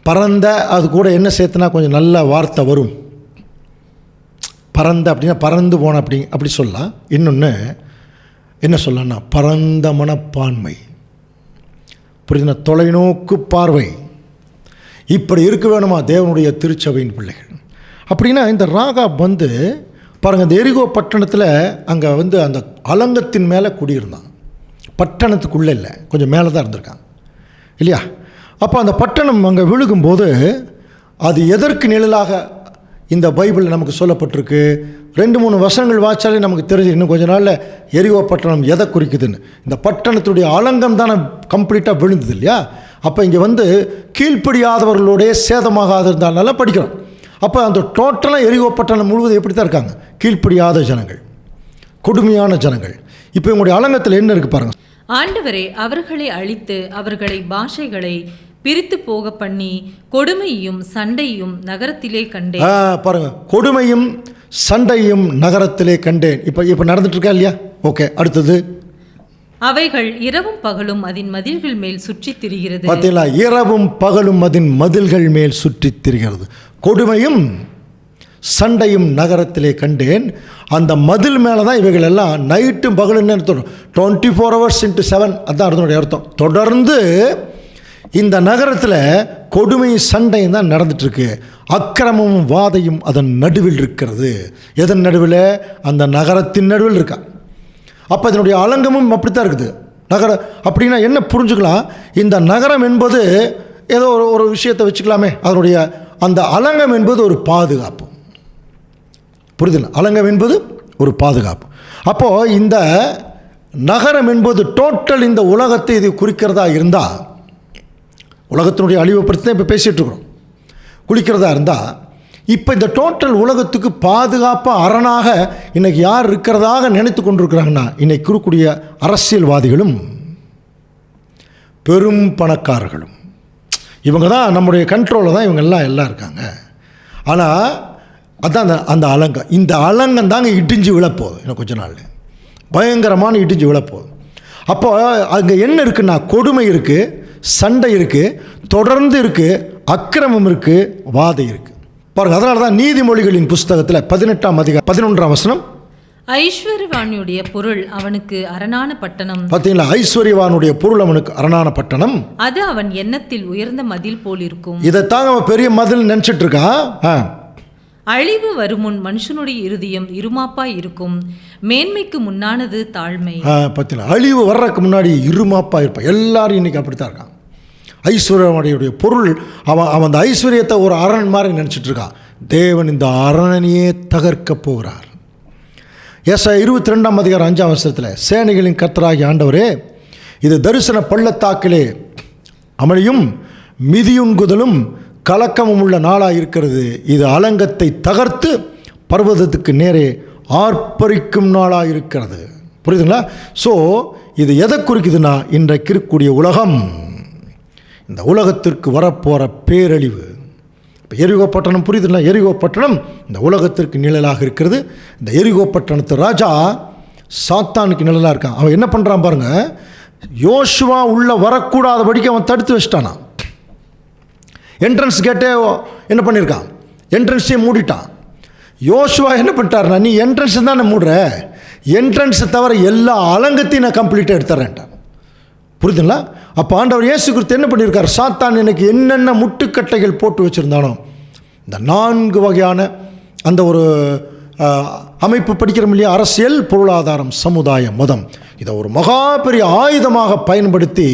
பரந்த அது கூட என்ன சேர்த்துனா கொஞ்சம் நல்ல வார்த்தை வரும். பரந்த அப்படின்னா பறந்து போன அப்படி சொல்லலாம். இன்னொன்று என்ன சொல்லலாம்னா பரந்த மனப்பான்மை. புரியுதுனா? தொலைநோக்கு பார்வை. இப்படி இருக்க வேணுமா தேவனுடைய திருச்சபையின் பிள்ளைகள்? அப்படின்னா இந்த ராகாப் பாருங்கள், இந்த எரிகோ பட்டணத்தில் அங்கே அந்த அலங்கத்தின் மேலே குடியிருந்தான். பட்டணத்துக்குள்ளே இல்லை, கொஞ்சம் மேலே தான் இருந்திருக்கான் இல்லையா? அப்போ அந்த பட்டணம் அங்கே விழுகும்போது அது எதற்கு நிழலாக இந்த பைபிள் நமக்கு சொல்லப்பட்டிருக்கு? 2-3 வசனங்கள் வாய்ச்சாலே நமக்கு தெரிஞ்சு இன்னும் கொஞ்ச நாளில் எரிகோ பட்டணம் எதை குறிக்குதுன்னு. இந்த பட்டணத்துடைய அலங்கம் தானே கம்ப்ளீட்டாக விழுந்தது இல்லையா? அப்போ இங்கே கீழ்ப்படியாதவர்களுடைய சேதமாகாது இருந்தாலும் படிக்கிறோம். அப்போ அந்த டோட்டலாக எரிகோ பட்டணம் முழுவதும் எப்படி தான் இருக்காங்க? கீழ்ப்படியாத ஜனங்கள், கொடுமையான ஜனங்கள். இப்போ இவங்களுடைய அலங்கத்தில் என்ன இருக்குது பாருங்கள்.
ஆண்டவரே அவர்களை அழித்து அவர்களை பாஷைகளை பிரித்து போக பண்ணி கொடுமையும் சண்டையும் நகரத்திலே கண்டேன்.
பாருங்க, கொடுமையும் சண்டையும் நகரத்திலே கண்டேன். இப்போ நடந்துட்டு இருக்கா இல்லையா? ஓகே, அடுத்தது.
அவைகள் இரவும் பகலும் அதன் மதில்கள் மேல் சுற்றி திரிகிறது.
பார்த்தீங்களா? இரவும் பகலும் அதன் மதில்கள் மேல் சுற்றி திரிகிறது. கொடுமையும் சண்டையும் நகரத்திலே கண்டேன். அந்த மதில் மேலே தான் இவைகள் எல்லாம் நைட்டும் பகலுன்னு அர்த்தம். 24 hours into 7, அதுதான் அதனுடைய அர்த்தம். தொடர்ந்து இந்த நகரத்தில் கொடுமையும் சண்டையும் தான் நடந்துட்டுருக்கு. அக்கிரமமும் வாதையும் அதன் நடுவில் இருக்கிறது. எதன் நடுவில்? அந்த நகரத்தின் நடுவில் இருக்கா. அப்போ இதனுடைய அலங்கமும் அப்படித்தான் இருக்குது. நகரம் அப்படின்னா என்ன புரிஞ்சுக்கலாம்? இந்த நகரம் என்பது ஏதோ ஒரு விஷயத்தை வச்சுக்கலாமே, அதனுடைய அந்த அலங்கம் என்பது ஒரு பாதுகாப்பு. புரியுதுல? அலங்கம் என்பது ஒரு பாதுகாப்பு. அப்போது இந்த நகரம் என்பது டோட்டல் இந்த உலகத்தை இது குறிக்கிறதா இருந்தால், உலகத்தினுடைய அழிவை பற்றி தான் இப்போ பேசிகிட்டு இருக்கிறோம், குளிக்கிறதா இருந்தால், இப்போ இந்த டோட்டல் உலகத்துக்கு பாதுகாப்பாக அரணாக இன்றைக்கி யார் இருக்கிறதாக நினைத்து கொண்டிருக்கிறாங்கன்னா, இன்றைக்கி இருக்கக்கூடிய அரசியல்வாதிகளும் பெரும் பணக்காரர்களும். இவங்க தான் நம்முடைய கண்ட்ரோலில் தான் இவங்க எல்லாம் இருக்காங்க. ஆனால் அதுதான் அந்த அலங்கம். இந்த அலங்கம் தாங்க இடிஞ்சு விழப்போகுது. இன்னும் கொஞ்ச நாள் பயங்கரமான இடிஞ்சு விழப்போகுது. அப்போ அங்கே என்ன இருக்குன்னா, கொடுமை இருக்குது, சண்டை இருக்குது, தொடர்ந்து இருக்குது, அக்கிரமம் இருக்குது, வாதை இருக்குது. பாருங்கள், அதனால தான் நீதிமொழிகளின் புஸ்தகத்தில் 18ஆம் அதிகாரம் 11ஆம் வசனம்,
ஐஸ்வர்யவானுடைய பொருள் அவனுக்கு அரணான பட்டணம்.
பார்த்தீங்களா? ஐஸ்வர்யவானுடைய பொருள் அவனுக்கு அரணான பட்டணம்.
அது அவன் எண்ணத்தில் உயர்ந்த மதில் போல் இருக்கும்.
இதைத்தாங்க அவன் பெரிய மதில் நினச்சிட்டு இருக்கான்.
அழிவு வருமுன் மனுஷனுடைய இருதயம் இருமாப்பாய் இருக்கும், மேன்மைக்கு முன்னானது தாழ்மை.
பார்த்தீங்களா? அழிவு வர்றதுக்கு முன்னாடி இருமாப்பாக இருப்பான். எல்லாரும் இன்னைக்கு அப்படித்தான் இருக்கான். ஐஸ்வர்யனுடைய பொருள் அவன் அந்த ஐஸ்வர்யத்தை ஒரு அரண் மாதிரி நினச்சிட்டு இருக்கான். தேவன் இந்த அரணையே தகர்க்க போகிறார். ஏசாயா 22ஆம் அதிகாரம் 5ஆம் வசனத்தில், சேனைகளின் கர்த்தராகிய ஆண்டவரே, இது தரிசன பள்ளத்தாக்கிலே அமளியும் மிதியுண்குதலும் கலக்கமும் உள்ள நாளாக இருக்கிறது. இது அலங்கத்தை தகர்த்து பர்வதத்துக்கு நேரே ஆர்ப்பரிக்கும் நாளாக இருக்கிறது. புரியுதுங்களா? ஸோ இது எதை குறிக்குதுன்னா, இன்றைக்கு இருக்கக்கூடிய உலகம், இந்த உலகத்திற்கு வரப்போகிற பேரழிவு. இப்போ எரிகோ பட்டணம் புரியுதுங்களா? எரிகோ பட்டணம் இந்த உலகத்திற்கு நிழலாக இருக்கிறது. இந்த எரிகோ பட்டணத்து ராஜா சாத்தானுக்கு நிழலாக இருக்கான். அவன் என்ன பண்ணுறான் பாருங்கள், யோசுவா உள்ளே வரக்கூடாதபடிக்கு அவன் தடுத்து வச்சிட்டானா. என்ட்ரன்ஸ் கேட்டே என்ன பண்ணியிருக்கான்? என்ட்ரன்ஸே மூடிட்டான். யோசுவா என்ன பண்ணிட்டாருனா, நீ என்ட்ரன்ஸ் தான் நான் மூடுற, என்ட்ரன்ஸை தவிர எல்லா அலங்கத்தையும் நான் கம்ப்ளீட்டாக எடுத்துறேன்ட்டான். புரியுதுங்களா? அப்போ ஆண்டவர் இயேசு கிறிஸ்து என்ன பண்ணியிருக்கார்? சாத்தான் எனக்கு என்னென்ன முட்டுக்கட்டைகள் போட்டு வச்சுருந்தானோ, இந்த 4 வகையான அந்த ஒரு அமைப்பு படிக்கிறோம் இல்லையா, அரசியல், பொருளாதாரம், சமுதாயம், மதம், இதை ஒரு மகா பெரிய ஆயுதமாக பயன்படுத்தி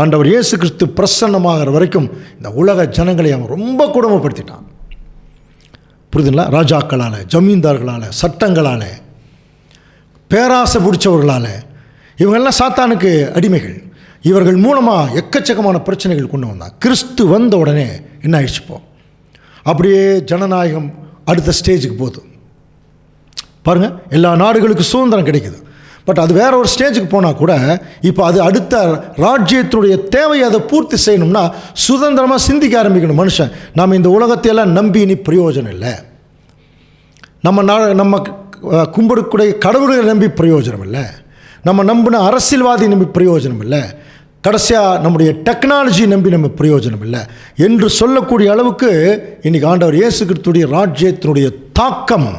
ஆண்டவர் இயேசு கிறிஸ்து பிரசன்னமாகிற வரைக்கும் இந்த உலக ஜனங்களை அவன் ரொம்ப கொடுமைப்படுத்திட்டான். புரியுதுங்களா? ராஜாக்களால், ஜமீன்தார்களால், சட்டங்களால், பேராசை பிடிச்சவர்களால், இவங்கெல்லாம் சாத்தானுக்கு அடிமைகள். இவர்கள் மூலமாக எக்கச்சக்கமான பிரச்சனைகள் கொண்டு வந்தாங்க. கிறிஸ்து வந்த உடனே என்ன ஆயிடுச்சு? இப்போ அப்படியே ஜனநாயகம் அடுத்த ஸ்டேஜுக்கு போகுது. பாருங்கள், எல்லா நாடுகளுக்கும் சுதந்திரம் கிடைக்குது. பட் அது வேற ஒரு ஸ்டேஜுக்கு போனால் கூட இப்போ அது அடுத்த ராஜ்யத்தினுடைய தேவையை அதை பூர்த்தி செய்யணும்னா சுதந்திரமாக சிந்திக்க ஆரம்பிக்கணும் மனுஷன். நாம் இந்த உலகத்தையெல்லாம் நம்பி இனி பிரயோஜனம் இல்லை. நம்ம கும்பிடக்கூடிய கடவுள்களை நம்பி பிரயோஜனம் இல்லை. நம்ம நம்பின அரசியல்வாதி நம்பி பிரயோஜனம் இல்லை. கடைசியாக நம்முடைய டெக்னாலஜி நம்பி நம்ம பிரயோஜனம் இல்லை என்று சொல்லக்கூடிய அளவுக்கு இன்றைக்கி ஆண்டவர் இயேசு கிறிஸ்துடைய ராஜ்யத்தினுடைய தாக்கம்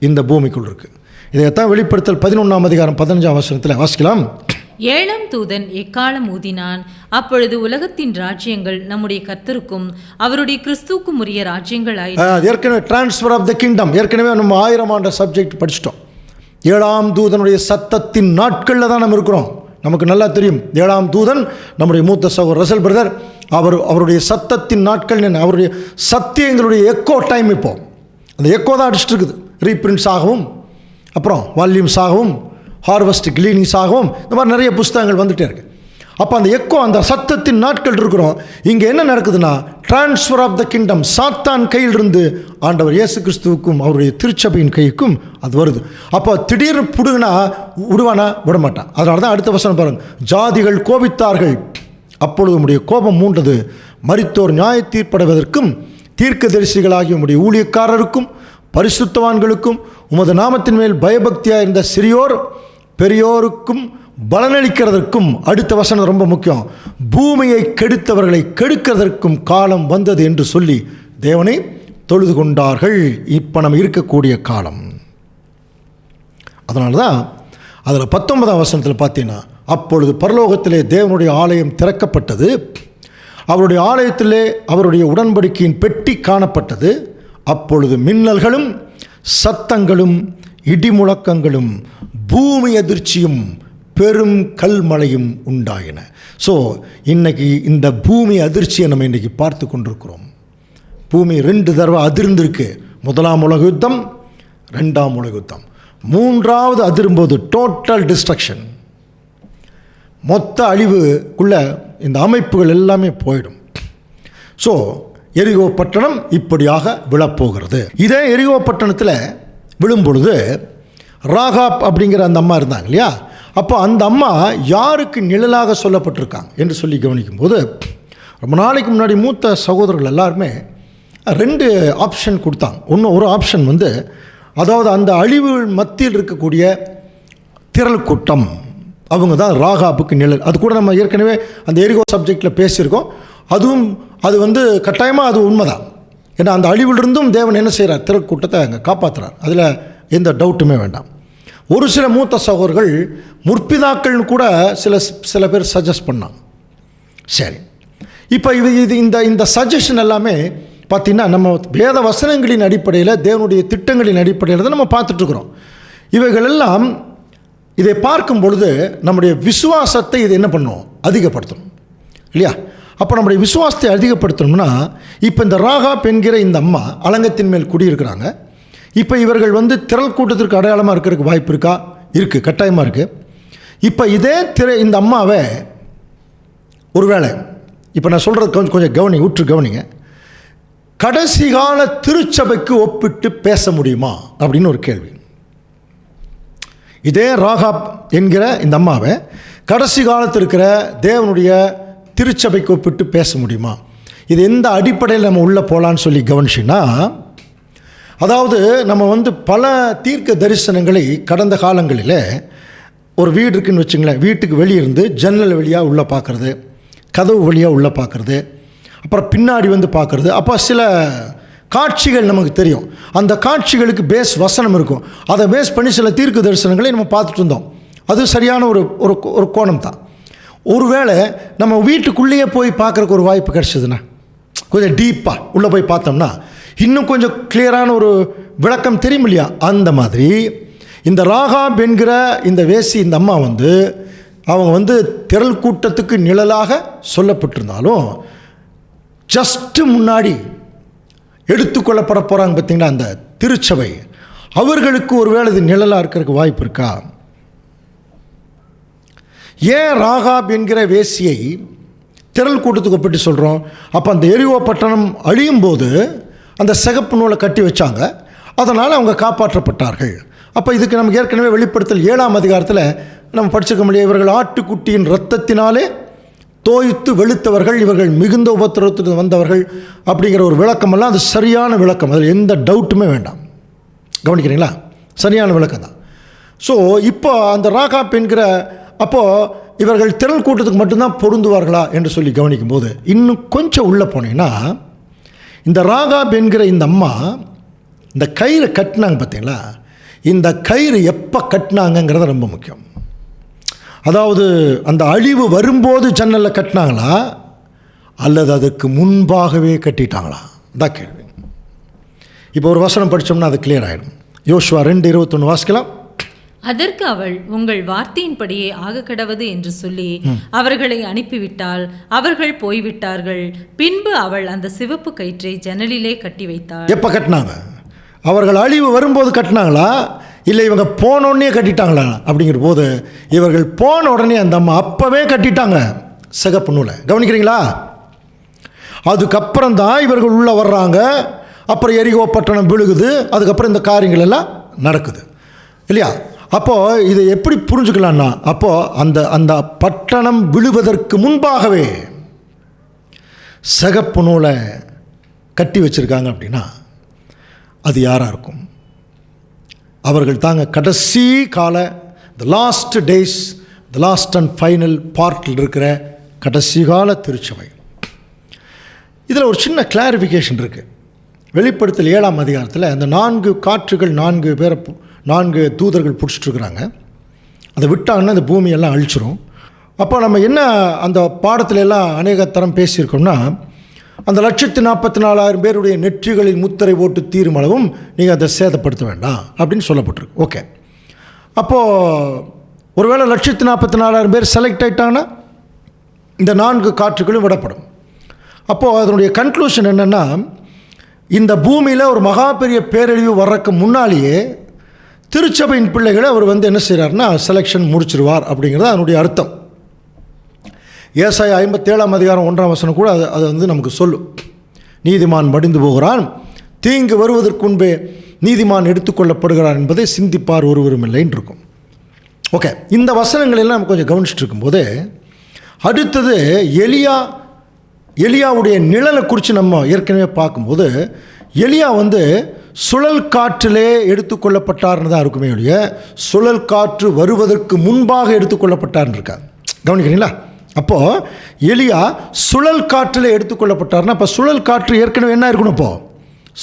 இந்த பூமிக்குள் இருக்குது. இதைத்தான் வெளிப்படுத்தல் 11ஆம் அதிகாரம் 15ஆம் வசனத்தில் வாசிக்கலாம்.
ஏழாம் தூதன் எக்காலம் ஊதினான். அப்பொழுது உலகத்தின் ராஜ்யங்கள் நம்முடைய கர்த்தருக்கும் அவருடைய கிறிஸ்துவுக்கும் உரிய ராஜ்யங்கள்
ஏற்கனவே டிரான்ஸ்ஃபர் ஆஃப் த கிங்டம் ஏற்கனவே நம்ம 1000 ஆண்டு சப்ஜெக்ட் படிச்சிட்டோம். ஏழாம் தூதனுடைய சத்தத்தின் நாட்களில் தான் நம்ம இருக்கிறோம். நமக்கு நல்லா தெரியும், ஏழாம் தூதன் நம்முடைய மூத்த சகோதரர் ரசல் பிரதர், அவருடைய சத்தத்தின் நாட்கள் என்ன, அவருடைய சத்தியங்களுடைய எக்கோ டைம். இப்போ அந்த எக்கோ தான் அடிச்சுட்டு இருக்குது. ரீப்ரிண்ட்ஸ் ஆகவும், அப்புறம் வால்யூம்ஸ் ஆகவும், ஹார்வெஸ்ட் கிளீனிங்ஸ் ஆகவும், இந்த மாதிரி நிறைய புஸ்தகங்கள் வந்துகிட்டே இருக்குது. அப்போ அந்த எக்கோ, அந்த சத்தத்தின் நாட்கள் இருக்கிறோம். இங்கே என்ன நடக்குதுன்னா, டிரான்ஸ்ஃபர் ஆஃப் த கிங்டம், சாத்தான் கையிலிருந்து ஆண்டவர் இயேசு கிறிஸ்துவுக்கும் அவருடைய திருச்சபையின் கைக்கும் அது வருது. அப்போ திடீர்னு புடுங்கினா விடுவானா? விட மாட்டான். அதனால தான் அடுத்த வசனம் பாருங்கள், ஜாதிகள் கோபித்தார்கள், அப்பொழுது உம்முடைய கோபம் மூண்டது, மரித்தோர் நியாய தீர்ப்படைவதற்கும் தீர்க்கதரிசிகளாகிய உம்முடைய ஊழியக்காரருக்கும் பரிசுத்தவான்களுக்கும் உமது நாமத்தின் மேல் பயபக்தியாக இருந்த சிறியோர் பெரியோருக்கும் பலனளிக்கிறதற்கும், அடுத்த வசனம் ரொம்ப முக்கியம், பூமியை கெடுத்தவர்களை கெடுக்கிறதற்கும் காலம் வந்தது என்று சொல்லி தேவனை தொழுது கொண்டார்கள். இப்போ நம்ம இருக்கக்கூடிய காலம். அதனால தான் அதில் 19ஆம் வசனத்தில் பார்த்தீங்கன்னா, அப்பொழுது பரலோகத்திலே தேவனுடைய ஆலயம் திறக்கப்பட்டது, அவருடைய ஆலயத்திலே அவருடைய உடன்படிக்கையின் பெட்டி காணப்பட்டது. அப்பொழுது மின்னல்களும் சத்தங்களும் இடிமுழக்கங்களும் பூமி அதிர்ச்சியும் பெரும் கல்மழையும் உண்டாயின. ஸோ இன்னைக்கு இந்த பூமி அதிர்ச்சியை நம்ம இன்றைக்கி பார்த்து கொண்டிருக்கிறோம். பூமி 2 தடவை அதிர்ந்திருக்கு. 1ஆம் உலக யுத்தம், 2ஆம் உலக யுத்தம். 3ஆவது அதிரும்போது டோட்டல் டிஸ்ட்ரக்ஷன், மொத்த அழிவுக்குள்ள இந்த அமைப்புகள் எல்லாமே போயிடும். ஸோ எரிகோ பட்டணம் இப்படியாக விழப்போகிறது. இதே எரிகோ பட்டணத்தில் விழும் பொழுது ராகாப் அப்படிங்கிற அந்த அம்மா இருந்தாங்க இல்லையா, அப்போ அந்த அம்மா யாருக்கு நிழலாக சொல்லப்பட்டிருக்காங்க என்று சொல்லி கவனிக்கும்போது, ரொம்ப நாளைக்கு முன்னாடி மூத்த சகோதரர்கள் எல்லாருமே 2 ஆப்ஷன் கொடுத்தாங்க. ஒரு ஆப்ஷன் வந்து, அதாவது அந்த அழிவு மத்தியில் இருக்கக்கூடிய திரள் கூட்டம், அவங்க தான் ராகாப்புக்கு நிழல். அது கூட நம்ம ஏற்கனவே அந்த எரிகோ சப்ஜெக்டில் பேசியிருக்கோம். அது வந்து கட்டாயமாக அது உண்மைதான். ஏன்னா அந்த அழிவிலிருந்தும் தேவன் என்ன செய்கிறார், திரள் கூட்டத்தை அங்கே காப்பாற்றுறார். அதில் எந்த டவுட்டுமே வேண்டாம். ஒரு சில மூத்த சகோதரர்கள் முற்பிதாக்கள்னு கூட சில பேர் சஜஸ்ட் பண்ணாங்க. சரி, இப்போ இந்த சஜஷன் எல்லாமே பார்த்திங்கன்னா நம்ம வேத வசனங்களின் அடிப்படையில், தேவனுடைய திட்டங்களின் அடிப்படையில் தான் நம்ம பார்த்துட்ருக்குறோம். இவைகளெல்லாம் இதை பார்க்கும் பொழுது நம்முடைய விசுவாசத்தை இது என்ன பண்ணும், அதிகப்படுத்தணும் இல்லையா? அப்போ நம்முடைய விசுவாசத்தை அதிகப்படுத்தணும்னா, இப்போ இந்த ராகாப் என்கிற இந்த அம்மா அலங்கத்தின் மேல் குடியிருக்கிறாங்க. இப்போ இவர்கள் வந்து திரள் கூட்டத்திற்கு அடையாளமாக இருக்கிறதுக்கு வாய்ப்பு இருக்கா? இருக்குது, கட்டாயமாக இருக்குது. இப்போ இதே இந்த அம்மாவை ஒருவேளை, இப்போ நான் சொல்கிறது கொஞ்சம் உற்று கவனிங்க, கடைசி கால திருச்சபைக்கு ஒப்பிட்டு பேச முடியுமா அப்படின்னு ஒரு கேள்வி. இதே ராகாப் என்கிற இந்த அம்மாவை கடைசி காலத்தில் இருக்கிற தேவனுடைய திருச்சபைக்கு ஒப்பிட்டு பேச முடியுமா? இது எந்த அடிப்படையில் நம்ம உள்ளே போகலான்னு சொல்லி கவனிச்சின்னா, அதாவது நம்ம வந்து பல தீர்க்க தரிசனங்களை கடந்த காலங்களில், ஒரு வீடு இருக்குதுன்னு வச்சுங்களேன், வீட்டுக்கு வெளியிருந்து ஜன்னல் வழியாக உள்ளே பார்க்குறது, கதவு வழியாக உள்ளே பார்க்குறது, அப்புறம் பின்னாடி வந்து பார்க்குறது, அப்போ சில காட்சிகள் நமக்கு தெரியும். அந்த காட்சிகளுக்கு பேஸ் வசனம் இருக்கும். அதை பேஸ் பண்ணி சில தீர்க்க தரிசனங்களை நம்ம பார்த்துட்டு இருந்தோம். அது சரியான ஒரு கோணம் தான். ஒருவேளை நம்ம வீட்டுக்குள்ளேயே போய் பார்க்குறக்கு ஒரு வாய்ப்பு கிடச்சிதுன்னா, கொஞ்சம் டீப்பாக உள்ளே போய் பார்த்தோம்னா இன்னும் கொஞ்சம் கிளியரான ஒரு விளக்கம் தெரியும் இல்லையா? அந்த மாதிரி இந்த ராகாப் என்கிற இந்த வேசி, இந்த அம்மா வந்து அவங்க வந்து திரள் கூட்டத்துக்கு நிழலாக சொல்லப்பட்டிருந்தாலும், ஜஸ்ட்டு முன்னாடி எடுத்துக்கொள்ளப்பட போகிறாங்க பார்த்திங்கன்னா அந்த திருச்சபை, அவர்களுக்கு ஒருவேளை இது நிழலாக இருக்கிறதுக்கு வாய்ப்பு இருக்கா? ஏன் ராகாப் என்கிற வேசியை திரள் கூட்டத்துக்கு ஒப்பிட்டு சொல்கிறோம்? அப்போ அந்த எரிகோ பட்டணம் அழியும் போது அந்த சிகப்பு நூலை கட்டி வச்சாங்க, அதனால் அவங்க காப்பாற்றப்பட்டார்கள். அப்போ இதுக்கு நமக்கு ஏற்கனவே வெளிப்படுத்தல் 7ஆம் அதிகாரத்தில் நம்ம படிச்சுக்க முடியும், இவர்கள் ஆட்டுக்குட்டியின் இரத்தத்தினாலே தோய்த்து வெளுத்தவர்கள், இவர்கள் மிகுந்த உபத்திரவத்துக்கு வந்தவர்கள் அப்படிங்கிற ஒரு விளக்கமெல்லாம் அது சரியான விளக்கம், அதில் எந்த டவுட்டுமே வேண்டாம். கவனிக்கிறீங்களா? சரியான விளக்கம் தான். ஸோ இப்போ அந்த ராகாப் என்கிற, அப்போது இவர்கள் திரள் கூட்டத்துக்கு மட்டும்தான் பொருந்துவார்களா என்று சொல்லி கவனிக்கும்போது இன்னும் கொஞ்சம் உள்ளே போனீங்கன்னா, இந்த ராகாப் என்கிற இந்த அம்மா இந்த கயிறை கட்டினாங்க பார்த்தீங்களா, இந்த கயிறு எப்போ கட்டினாங்கங்கிறது ரொம்ப முக்கியம். அதாவது அந்த அழிவு வரும்போது ஜன்னலில் கட்டினாங்களா அல்லது அதுக்கு முன்பாகவே கட்டிட்டாங்களா தான் கேள்வி. இப்போ ஒரு வசனம் படித்தோம்னா அது கிளியர் ஆகிடும். யோசுவா 2:21 வாசிக்கலாம்.
அதற்கு அவள், உங்கள் வார்த்தையின்படியே ஆக கடவது என்று சொல்லி அவர்களை அனுப்பிவிட்டாள். அவர்கள் போய்விட்டார்கள். பின்பு அவள் அந்த சிவப்பு கயிற்றை ஜன்னலிலே கட்டி வைத்தாள்.
எப்போ கட்டினாங்க? அவர்கள் அழிவு வரும்போது கட்டினாங்களா இல்லை இவங்க போனோடனே கட்டிட்டாங்களா? அப்படிங்கிற போது இவர்கள் போன உடனே அந்த அம்மா அப்போவே கட்டிட்டாங்க சிகப்பு நூலை. கவனிக்கிறீங்களா? அதுக்கப்புறம் தான் இவர்கள் உள்ளே வர்றாங்க. அப்புறம் எரிகோ பட்டணம் விழுகுது. அதுக்கப்புறம் இந்த காரியங்கள் எல்லாம் நடக்குது இல்லையா? அப்போது இதை எப்படி புரிஞ்சுக்கலான்னா, அப்போது அந்த அந்த பட்டணம் விழுவதற்கு முன்பாகவே சிகப்பு நூலை கட்டி வச்சுருக்காங்க அப்படின்னா அது யாராக இருக்கும்? அவர்கள் தாங்க கடைசி கால the last days, the last and final பார்ட்டில் இருக்கிற கடைசி கால திருச்சபை. இதில் ஒரு சின்ன கிளாரிஃபிகேஷன் இருக்குது. வெளிப்படுத்தல் 7ஆம் அதிகாரத்தில் அந்த 4 காற்றுகள் 4 தூதர்கள் பிடிச்சிட்ருக்குறாங்க. அதை விட்டாங்கன்னா அந்த பூமியெல்லாம் அழிச்சிரும். அப்போ நம்ம என்ன அந்த பாடத்துல எல்லாம் அநேக தரம் பேசியிருக்கோம்னா, அந்த 1,44,000 பேருடைய நெற்றிகளில் முத்திரை போட்டு தீரும் அளவும் நீங்கள் அதை சேதப்படுத்த வேண்டாம் அப்படின்னு சொல்லப்பட்டிருக்கு. ஓகே, அப்போது ஒருவேளை 1,44,000 பேர் செலக்ட் ஆகிட்டாங்கன்னா இந்த 4 காற்றுகளும் விடப்படும். அப்போது அதனுடைய கன்க்ளூஷன் என்னென்னா, இந்த பூமியில் ஒரு மகா பெரிய பேரழிவு வர்றதுக்கு முன்னாலேயே திருச்சபையின் பிள்ளைகளை அவர் என்ன செய்கிறார்னா செலெக்ஷன் முடிச்சிருவார் அப்படிங்கிறது அதனுடைய அர்த்தம். ஏசாயா 57ஆம் அதிகாரம் 1ஆம் வசனம் கூட அது நமக்கு சொல்லும். நீதிமான் மடிந்து போகிறான், தீங்கு வருவதற்கு முன்பே நீதிமான் எடுத்துக்கொள்ளப்படுகிறான் என்பதை சிந்திப்பார் ஒருவரும் இல்லைன்னு இருக்கும். ஓகே, இந்த வசனங்களெல்லாம் நம்ம கொஞ்சம் கவனிச்சுட்டு இருக்கும்போது அடுத்தது எலியாவுடைய நிழலை குறித்து நம்ம ஏற்கனவே பார்க்கும்போது எலியா சுழல் காற்றிலே எடுத்துக்கொள்ளப்பட்டார்னு தான் இருக்குமே ஒழிய சுழல் காற்று வருவதற்கு முன்பாக எடுத்துக்கொள்ளப்பட்டார்னு இருக்கார். கவனிக்கிறீங்களா? அப்போது எலியா சுழல் காற்றிலே எடுத்துக்கொள்ளப்பட்டார்னா அப்போ சுழல் காற்று ஏற்கனவே என்ன இருக்கணும்? இப்போது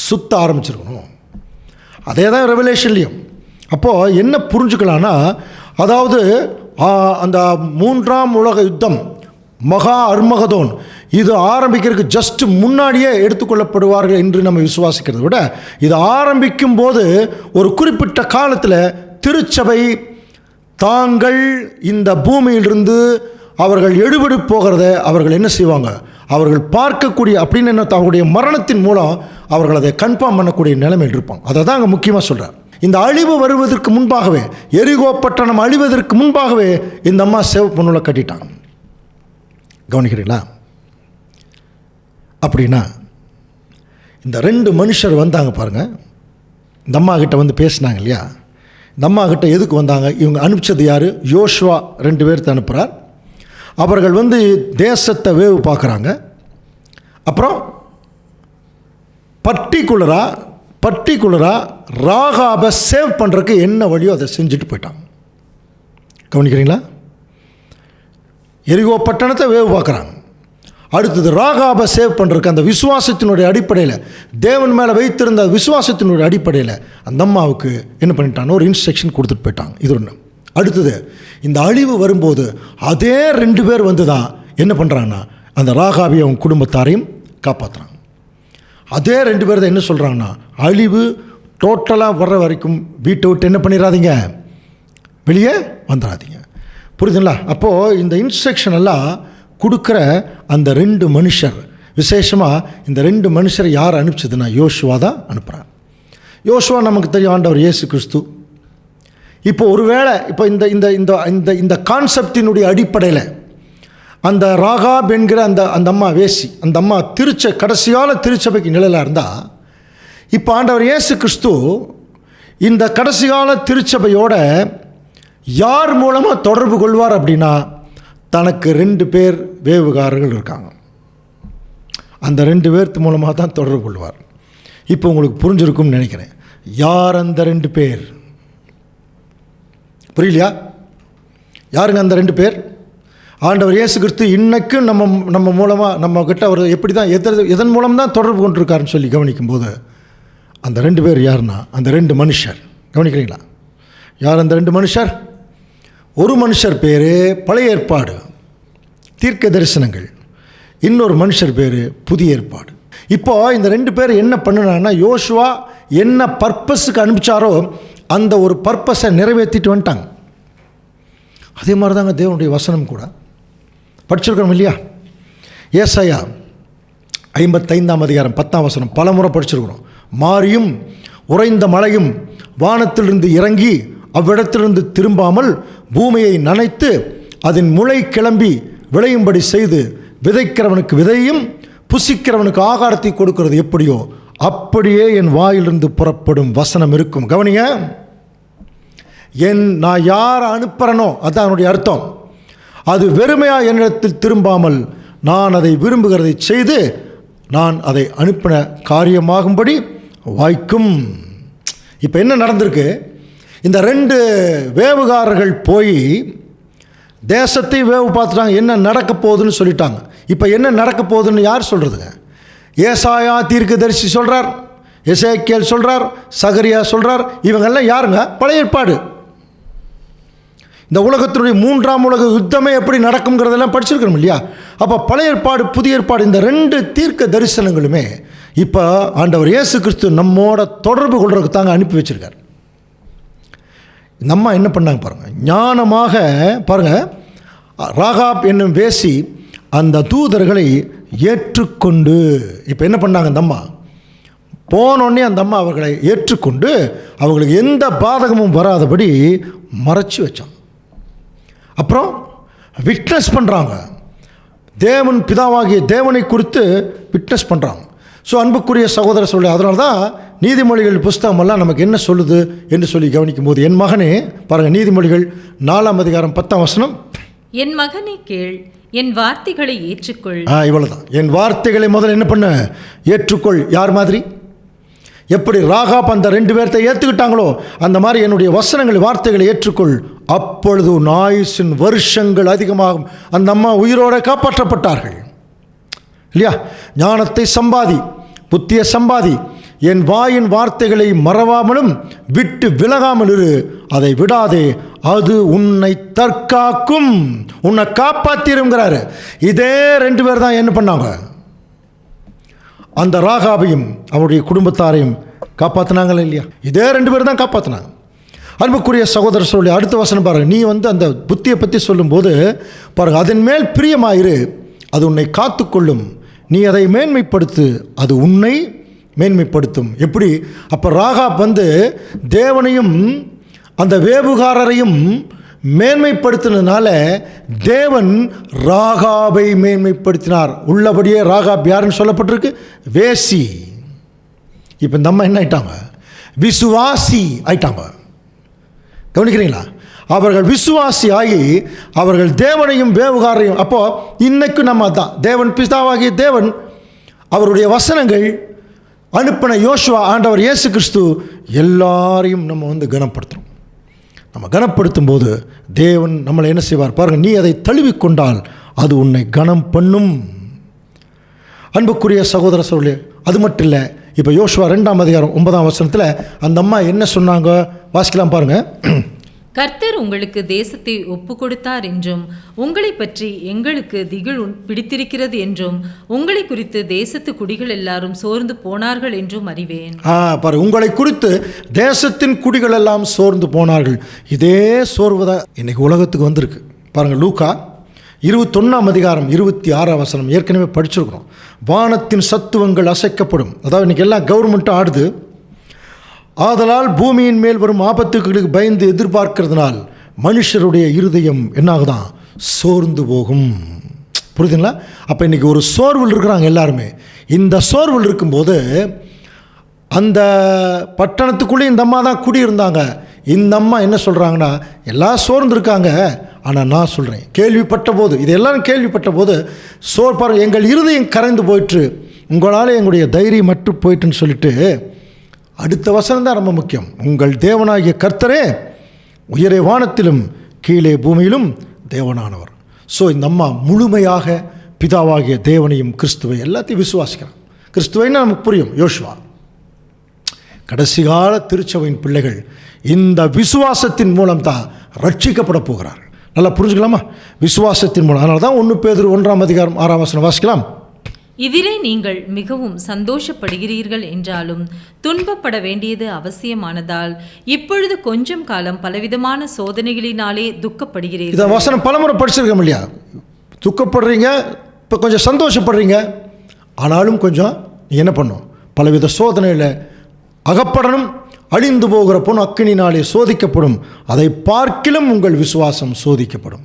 சுத்த ஆரம்பிச்சிருக்கணும். அதே தான் ரெவலேஷன்லையும். அப்போது என்ன புரிஞ்சுக்கலான்னா, அதாவது அந்த 3ஆம் உலக யுத்தம் மகா அர்மகதோன் இது ஆரம்பிக்கிறதுக்கு ஜஸ்ட் முன்னாடியே எடுத்துக்கொள்ளப்படுவார்கள் என்று நம்ம விசுவாசிக்கிறத விட இது ஆரம்பிக்கும் போது ஒரு குறிப்பிட்ட காலத்தில் திருச்சபை தாங்கள் இந்த பூமியிலிருந்து அவர்கள் எடுபடி போகிறத அவர்கள் என்ன செய்வாங்க? அவர்கள் பார்க்கக்கூடிய அப்படின்னு என்ன, அவருடைய மரணத்தின் மூலம் அவர்கள் அதை கன்ஃபார்ம் பண்ணக்கூடிய நிலைமையில் இருப்பாங்க. அதை தான் அங்கே முக்கியமாக சொல்கிறார். இந்த அழிவு வருவதற்கு முன்பாகவே, எரிகோ பட்டணம் அழிவதற்கு முன்பாகவே இந்த அம்மா சிவப்பு நூலை கட்டிட்டாங்க. கவனிக்கிறீங்களா? அப்படின்னா இந்த 2 மனுஷர் வந்தாங்க பாருங்கள். இந்த அம்மா கிட்ட பேசினாங்க இல்லையா? இந்த அம்மா கிட்ட எதுக்கு வந்தாங்க? இவங்க அனுப்பிச்சது யார்? யோசுவா 2 பேர்த்து அனுப்புகிறார். அவர்கள் தேசத்தை வேவு பார்க்குறாங்க. அப்புறம் பர்டிகுலராக ராகாபை சேவ் பண்ணுறதுக்கு என்ன வழியோ அதை செஞ்சுட்டு போயிட்டாங்க. கவனிக்கிறீங்களா? எரிகோ பட்டணத்தை வேவு பார்க்குறாங்க. அடுத்தது ராகாபை சேவ் பண்ணுறதுக்கு அந்த விசுவாசத்தினுடைய அடிப்படையில், தேவன் மேலே வைத்திருந்த விசுவாசத்தினுடைய அடிப்படையில் அந்த அம்மாவுக்கு என்ன பண்ணிட்டாங்க? ஒரு இன்ஸ்ட்ரக்ஷன் கொடுத்துட்டு போயிட்டாங்க. இது ஒன்று. அடுத்தது இந்த அழிவு வரும்போது அதே 2 பேர் தான் என்ன பண்ணுறாங்கன்னா அந்த ராகாபையும் அவங்க குடும்பத்தாரையும் காப்பாற்றுறாங்க. அதே 2 பேர் தான் என்ன சொல்கிறாங்கன்னா, அழிவு டோட்டலாக வர்ற வரைக்கும் வீட்டை விட்டு என்ன பண்ணிடாதீங்க, வெளியே வந்துடாதீங்க. புரியுதுங்களா? அப்போது இந்த இன்ஸ்ட்ரக்ஷன் எல்லாம் கொடுக்குற அந்த 2 மனுஷர், விசேஷமாக இந்த 2 மனுஷரை யார் அனுப்பிச்சதுன்னா யோசுவா தான் அனுப்புகிறார். யோசுவா நமக்கு தெரியும், ஆண்டவர் இயேசு கிறிஸ்து. இப்போ ஒருவேளை இப்போ இந்த இந்த இந்த இந்த கான்செப்டினுடைய அடிப்படையில் அந்த ராகாப் என்கிற அந்த அம்மா வேசி, அந்த அம்மா கடைசியால திருச்சபைக்கு நிழலாக இருந்தால், இப்போ ஆண்டவர் இயேசு கிறிஸ்து இந்த கடைசிகால திருச்சபையோட யார் மூலமாக தொடர்பு கொள்வார் அப்படின்னா, தனக்கு 2 பேர் வேவுகாரர்கள் இருக்காங்க. அந்த 2 பேர்த்து மூலமாக தான் தொடர்பு கொள்வார். இப்போ உங்களுக்கு புரிஞ்சிருக்கும்னு நினைக்கிறேன். யார் அந்த 2 பேர்? புரியலையா? யாருங்க அந்த 2 பேர்? ஆண்டவர் இயேசு கிறிஸ்து இன்னைக்கு நம்ம மூலமாக நம்ம கிட்ட அவர் எப்படி தான் எதன் மூலம் தான் தொடர்பு கொண்டிருக்காருன்னு சொல்லி கவனிக்கும்போது அந்த 2 பேர் யாருன்னா அந்த 2 மனுஷர். கவனிக்கிறீங்களா? யார் அந்த 2 மனுஷர்? ஒரு மனுஷர் பேர் பழைய ஏற்பாடு தீர்க்க தரிசனங்கள், இன்னொரு மனுஷர் பேர் புதிய ஏற்பாடு. இப்போ இந்த 2 பேர் என்ன பண்ணினாங்கன்னா, யோசுவா என்ன பர்பஸுக்கு அனுப்பிச்சாரோ அந்த ஒரு பர்பஸை நிறைவேற்றிட்டு வந்துட்டாங்க. அதே மாதிரி தாங்க தேவனுடைய வசனம் கூட படிச்சிருக்கிறோம் இல்லையா? ஏசாயா 55ஆம் அதிகாரம் 10ஆம் வசனம் பல முறை படிச்சிருக்கிறோம். மாரியும் உறைந்த மழையும் வானத்திலிருந்து இறங்கி அவ்விடத்திலிருந்து திரும்பாமல் பூமியை நனைத்து அதன் முளை கிளம்பி விளையும்படி செய்து விதைக்கிறவனுக்கு விதையும் புசிக்கிறவனுக்கு ஆகாரத்தை கொடுக்கிறது எப்படியோ அப்படியே என் வாயிலிருந்து புறப்படும் வசனம் இருக்கும். கவனிங்க, நான் யாரை அனுப்புகிறனோ அதுதான் அதனுடைய அர்த்தம். அது வெறுமையாக என்னிடத்தில் திரும்பாமல் நான் அதை விரும்புகிறதை செய்து நான் அதை அனுப்பின காரியமாகும்படி வாய்க்கும். இப்போ என்ன நடந்திருக்கு? இந்த 2 வேவுகாரர்கள் போய் தேசத்தை வேவு பார்த்துட்டாங்க, என்ன நடக்க போகுதுன்னு சொல்லிட்டாங்க. இப்போ என்ன நடக்க போகுதுன்னு யார் சொல்கிறதுங்க? ஏசாயா தீர்க்கதரிசி சொல்கிறார், எசேக்கியேல் சொல்கிறார், சகரியா சொல்கிறார். இவங்கெல்லாம் யாருங்க? பழைய ஏற்பாடு. இந்த உலகத்தினுடைய 3ஆம் உலக யுத்தமே எப்படி நடக்குங்கிறதெல்லாம் படிச்சிருக்கிறோம் இல்லையா? அப்போ பழைய ஏற்பாடு புதிய ஏற்பாடு இந்த 2 தீர்க்க தரிசனங்களுமே இப்போ ஆண்டவர் இயேசு கிறிஸ்து நம்மோட தொடர்பு கொள்றதுக்கு தாங்க அனுப்பி வச்சிருக்கார். நம்ம என்ன பண்ணாங்க பாருங்கள், ஞானமாக பாருங்கள். ராகாப் என்னும் வேசி அந்த தூதர்களை ஏற்றுக்கொண்டு, இப்போ என்ன பண்ணாங்க அந்த அம்மா? போனோடனே அந்த அம்மா அவர்களை ஏற்றுக்கொண்டு அவங்களுக்கு எந்த பாதகமும் வராதபடி மறைச்சி வச்சாங்க. அப்புறம் விட்னஸ் பண்ணுறாங்க, தேவன் பிதாவாகிய தேவனை குறித்து விட்னஸ் பண்ணுறாங்க. ஸோ அன்புக்குரிய சகோதர சொல்லி, அதனால தான் நீதிமொழிகள் புஸ்தகமெல்லாம் நமக்கு என்ன சொல்லுது என்று சொல்லி கவனிக்கும் போது, என் மகனே பாருங்கள், நீதிமொழிகள் 4ஆம் அதிகாரம் 10ஆம் வசனம்,
என் மகனை கேள், என் வார்த்தைகளை ஏற்றுக்கொள்.
இவ்வளவுதான். என் வார்த்தைகளை முதல்ல என்ன பண்ண? ஏற்றுக்கொள். யார் மாதிரி? எப்படி ராகாப் அந்த 2 பேர்த்தை ஏற்றுக்கிட்டாங்களோ அந்த மாதிரி என்னுடைய வசனங்கள் வார்த்தைகளை ஏற்றுக்கொள். அப்பொழுது ஆயுசின் வருஷங்கள் அதிகமாகும். அந்த அம்மா உயிரோடு காப்பாற்றப்பட்டார்கள் இல்லையா? ஞானத்தை சம்பாதி, புத்திய சம்பாதி, என் வாயின் வார்த்தைகளை மறவாமலும் விட்டு விலகாமல் இரு, அதை விடாதே, அது உன்னை தற்காக்கும், உன்னை காப்பாற்றிருங்கிறாரு. இதே 2 பேர் தான் என்ன பண்ணாங்க? அந்த ராகாபையும் அவருடைய குடும்பத்தாரையும் காப்பாற்றினாங்களே இல்லையா? இதே 2 பேர் தான் காப்பாற்றினாங்க. அன்புக்குரிய சகோதரர் சொல்லி அடுத்த வசனம் பாருங்கள். நீ அந்த புத்தியை பற்றி சொல்லும்போது பாருங்கள், அதன் மேல் பிரியமாயிரு, அது உன்னை காத்துக்கொள்ளும், நீ அதை மேன்மைப்படுத்து, அது உன்னை மேன்மைப்படுத்தும். எப்படி? அப்போ ராகாப் தேவனையும் அந்த வேவுகாரரையும் மேன்மைப்படுத்தினால தேவன் ராகாபை மேன்மைப்படுத்தினார். உள்ளபடியே ராகாப் யாருன்னு சொல்லப்பட்டிருக்கு? வேசி. இப்போ இந்த அம்மா என்ன ஆயிட்டாங்க? விசுவாசி ஆயிட்டாங்க. கவனிக்கிறீங்களா? அவர்கள் விசுவாசி ஆகி அவர்கள் தேவனையும் வேவுகாரையும். அப்போ இன்னைக்கு நம்ம தான் தேவன் பிதாவாகிய தேவன் அவருடைய வசனங்கள் அனுப்பின யோசுவா ஆண்டவர் இயேசு கிறிஸ்து எல்லாரையும் நம்ம கனப்படுத்துகிறோம். நம்ம கனப்படுத்தும் போது தேவன் நம்மளை என்ன செய்வார் பாருங்கள், நீ அதை தழுவிக்கொண்டால் அது உன்னை கனம் பண்ணும். அன்புக்குரிய சகோதர சகோதரர்களே, அது மட்டும் இல்லை. இப்போ யோசுவா 2ஆம் அதிகாரம் 9ஆம் வசனத்தில் அந்த அம்மா என்ன சொன்னாங்க வாசிக்கலாம் பாருங்கள்.
கர்த்தர் உங்களுக்கு தேசத்தை ஒப்பு கொடுத்தார் என்றும் உங்களை பற்றி எங்களுக்கு திகில் பிடித்திருக்கிறது என்றும் உங்களை குறித்து தேசத்து குடிகள் எல்லாரும் சோர்ந்து போனார்கள் என்றும் அறிவேன்.
பாரு, உங்களை குறித்து தேசத்தின் குடிகள் எல்லாம் சோர்ந்து போனார்கள். இதே சோர்வுதான் இன்னைக்கு உலகத்துக்கு வந்திருக்கு பாருங்கள். லூக்கா 21ஆம் அதிகாரம் 26ஆம் வசனம் ஏற்கனவே படிச்சிருக்கிறோம். வானத்தின் சத்துவங்கள் அசைக்கப்படும். அதாவது இன்னைக்கு எல்லாம் கவர்மெண்ட்டும் ஆடுது. ஆதலால் பூமியின் மேல் வரும் ஆபத்துகளுக்கு பயந்து எதிர்பார்க்கிறதுனால் மனுஷருடைய இருதயம் என்னாகுதான்? சோர்ந்து போகும். புரியுதுங்களா? அப்போ இன்றைக்கி ஒரு சோர்வில் இருக்கிறாங்க எல்லாருமே. இந்த சோர்வில் இருக்கும்போது அந்த பட்டணத்துக்குள்ளே இந்த அம்மா தான் குடியிருந்தாங்க. இந்த அம்மா என்ன சொல்கிறாங்கன்னா, எல்லாம் சோர்ந்துருக்காங்க, ஆனால் நான் சொல்கிறேன், கேள்விப்பட்ட போது, இது எல்லாரும் கேள்விப்பட்ட போது பாருங்கள், எங்கள் இருதயம் கரைந்து போயிட்டு உங்களால் எங்களுடைய தைரியம் மட்டும் போயிட்டுன்னு சொல்லிட்டு அடுத்த வசனம் தான் ரொம்ப முக்கியம். உங்கள் தேவனாகிய கர்த்தரே உயரே வானத்திலும் கீழே பூமியிலும் தேவனானவர். ஸோ இந்த அம்மா முழுமையாக பிதாவாகிய தேவனையும் கிறிஸ்துவை எல்லாத்தையும் விசுவாசிக்கிறான். கிறிஸ்துவைன்னு நமக்கு புரியும். யோசுவா கடைசி கால திருச்சபையின் பிள்ளைகள் இந்த விசுவாசத்தின் மூலம் தான் ரட்சிக்கப்பட போகிறார்கள். நல்லா புரிஞ்சுக்கலாமா? விசுவாசத்தின் மூலம். அதனால தான் 1 பேதுரு 1:6 வாசிக்கலாம்.
இதிலே நீங்கள் மிகவும் சந்தோஷப்படுகிறீர்கள் என்றாலும் துன்பப்பட வேண்டியது அவசியமானதால் இப்பொழுது கொஞ்சம் காலம் பலவிதமான சோதனைகளினாலே துக்கப்படுகிறீர்கள்.
இதை வசனம் பலமுறை படிச்சிருக்கோம் இல்லையா? துக்கப்படுறீங்க, இப்போ கொஞ்சம் சந்தோஷப்படுறீங்க, ஆனாலும் கொஞ்சம் என்ன பண்ணும்? பலவித சோதனையில் அகப்படணும். அழிந்து போகிற பொன் அக்கினினாலே சோதிக்கப்படும், அதை பார்க்கிலும் உங்கள் விசுவாசம் சோதிக்கப்படும்.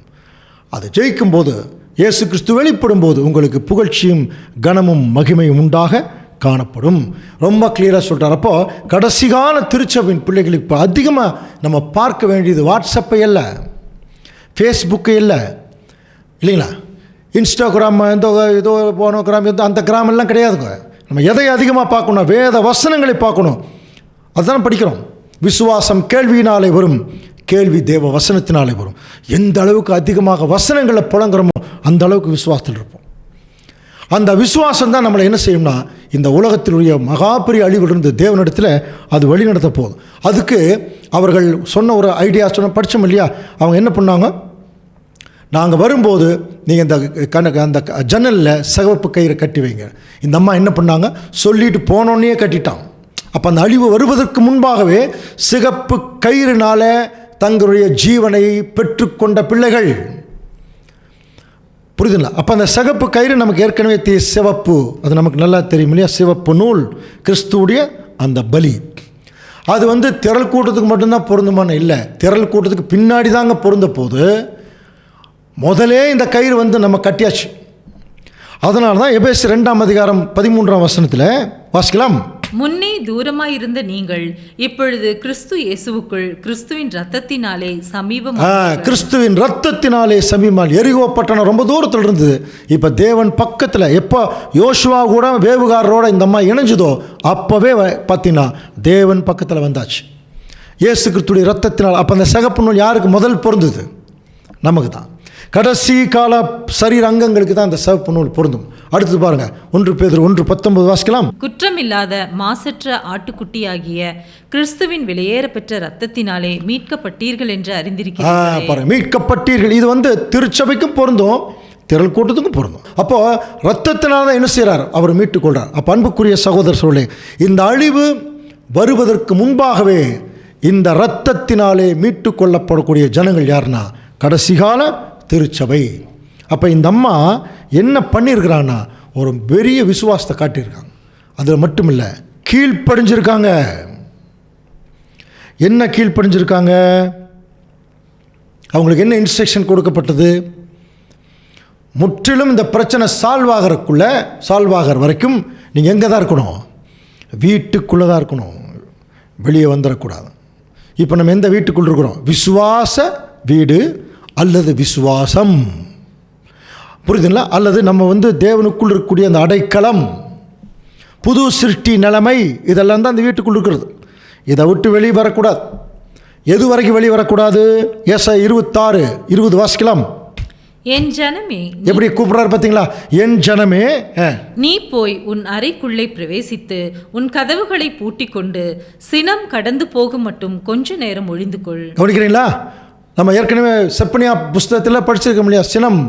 அதை ஜெயிக்கும் போது, இயேசு கிறிஸ்து வெளிப்படும் போது உங்களுக்கு புகழ்ச்சியும் கனமும் மகிமையும் உண்டாக காணப்படும். ரொம்ப கிளியராக சொல்கிறார். அப்போது கடைசி கால திருச்சபையின் பிள்ளைகளுக்கு இப்போ அதிகமாக நம்ம பார்க்க வேண்டியது வாட்ஸ்அப்பை இல்லை, ஃபேஸ்புக்கு இல்லை, இல்லைங்களா? இன்ஸ்டாகிராம் ஏதோ போனோகிராம் அந்த கிராமெல்லாம் கிடையாதுங்க. நம்ம எதை அதிகமாக பார்க்கணும்? வேத வசனங்களை பார்க்கணும். அதுதான் படிக்கிறோம். விசுவாசம் கேள்வியினாலே வரும், கேள்வி தேவ வசனத்தினாலே வரும். எந்த அளவுக்கு அதிகமாக வசனங்களை புழங்குறோமோ அந்த அளவுக்கு விசுவாசத்தில் இருப்போம். அந்த விசுவாசம் தான் நம்மளை என்ன செய்யும்னா, இந்த உலகத்தினுடைய மகாபெரிய அழிவிலிருந்து தேவனிடத்தில் அது வழிநடத்த போகுது. அதுக்கு அவர்கள் சொன்ன ஒரு ஐடியா படித்தோம் இல்லையா? அவங்க என்ன பண்ணாங்க? நாங்கள் வரும்போது நீங்கள் அந்த ஜன்னலில் சிவப்பு கயிறை கட்டி வைங்க. இந்த அம்மா என்ன பண்ணாங்க? சொல்லிட்டு போனோன்னே கட்டிட்டான். அப்போ அந்த அழிவு வருவதற்கு முன்பாகவே சிகப்பு கயிறுனால தங்களுடைய ஜீவனை பெற்றுக்கொண்ட பிள்ளைகள். புரியுதுங்களா? அப்போ அந்த சிகப்பு கயிறு நமக்கு ஏற்கனவே சிவப்பு, அது நமக்கு நல்லா தெரியும் இல்லையா? சிவப்பு நூல் கிறிஸ்துவுடைய அந்த பலி. அது திரள் கூட்டத்துக்கு மட்டும்தான் பொருந்துமான இல்லை, திரள் கூட்டத்துக்கு பின்னாடி தாங்க பொருந்த போது. முதலே இந்த கயிறு நம்ம கட்டியாச்சு. அதனால தான் எபேசியர் 2:13 வாசிக்கலாம்.
முன்னே தூரமாயிருந்த நீங்கள் இப்பொழுது கிறிஸ்து இயேசுவுக்குள் கிறிஸ்துவின் இரத்தத்தினாலே சமீபமாக,
கிறிஸ்துவின் இரத்தத்தினாலே சமீபமாக. எரிகோ பட்டணம் ரொம்ப தூரத்தில் இருந்தது, இப்போ தேவன் பக்கத்தில். எப்போ யோசுவா கூட வேவுகாரரோட இந்த அம்மா இணைஞ்சதோ அப்போவே பார்த்தீங்கன்னா தேவன் பக்கத்தில் வந்தாச்சு, இயேசு கிறிஸ்துடைய இரத்தத்தினால். அப்போ அந்த சிகப்பு நூல் யாருக்கு முதல் பொருந்தது? நமக்கு தான். கடைசி கால சரீர அங்கங்களுக்கு தான் அந்த சிவப்பு நூல் பொருந்தும். அடுத்து பாருங்க, 1 பேதுரு 1:19 வாசிக்கலாம்.
குற்றமில்லாத மாசற்ற ஆட்டுக்குட்டியாகிய கிறிஸ்துவின் வெளியேற பெற்ற இரத்தத்தினாலே மீட்கப்பட்டீர்கள் என்று அறிந்திருக்கிறீர்கள்.
மீட்கப்பட்டீர்கள். இது திருச்சபைக்கும் பொருந்தும், திரள் கூட்டத்துக்கும் பொருந்தும். அப்போ இரத்தத்தினால தான் என்ன செய்கிறார்? அவர் மீட்டுக் கொள்றார். அப்போ அன்புக்குரிய சகோதர சகோதரிகளே, இந்த அழிவு வருவதற்கு முன்பாகவே இந்த இரத்தத்தினாலே மீட்டு கொள்ளப்படக்கூடிய ஜனங்கள் யாருன்னா கடைசிகால திருச்சபை. அப்போ இந்த அம்மா என்ன பண்ணியிருக்கிறான்னா, ஒரு பெரிய விசுவாசத்தை காட்டியிருக்காங்க. அதில் மட்டும் இல்லை, கீழ்ப்படிஞ்சிருக்காங்க. என்ன கீழ்ப்படிஞ்சிருக்காங்க? அவங்களுக்கு என்ன இன்ஸ்ட்ரக்ஷன் கொடுக்கப்பட்டது? முற்றிலும் இந்த பிரச்சனை சால்வ் ஆகிற வரைக்கும் நீங்கள் எங்கே தான் இருக்கணும்? வீட்டுக்குள்ளே தான் இருக்கணும், வெளியே வந்துடக்கூடாது. இப்போ நம்ம எந்த வீட்டுக்குள்ளே இருக்கிறோம்? விசுவாச வீடு அல்லது விசுவாசம், புரியுதுங்களா? அல்லது நம்ம தேவனுக்குள் இருக்கக்கூடிய அந்த அடைக்கலம், புது சிருஷ்டி நிலைமை, இதெல்லாம் தான் அந்த வீட்டுக்குள் இருக்கிறது. இதை விட்டு வெளியே வரக்கூடாது. எது வரைக்கும் வெளியே வரக்கூடாது? ஏசாயா 26:20 வாசிக்கலாம்.
என் ஜனமே,
எப்படி கூப்பிடுறாரு பார்த்தீங்களா? என் ஜனமே,
நீ போய் உன் அறைக்குள்ளே பிரவேசித்து உன் கதவுகளை பூட்டிக்கொண்டு சினம் கடந்து போகும் மட்டும் கொஞ்ச நேரம் ஒழிந்து கொள்.
கவனிக்கிறீங்களா? நம்ம ஏற்கனவே செப்பனியா புஸ்தகத்தில் படிச்சிருக்கோம் இல்லையா? சினம்,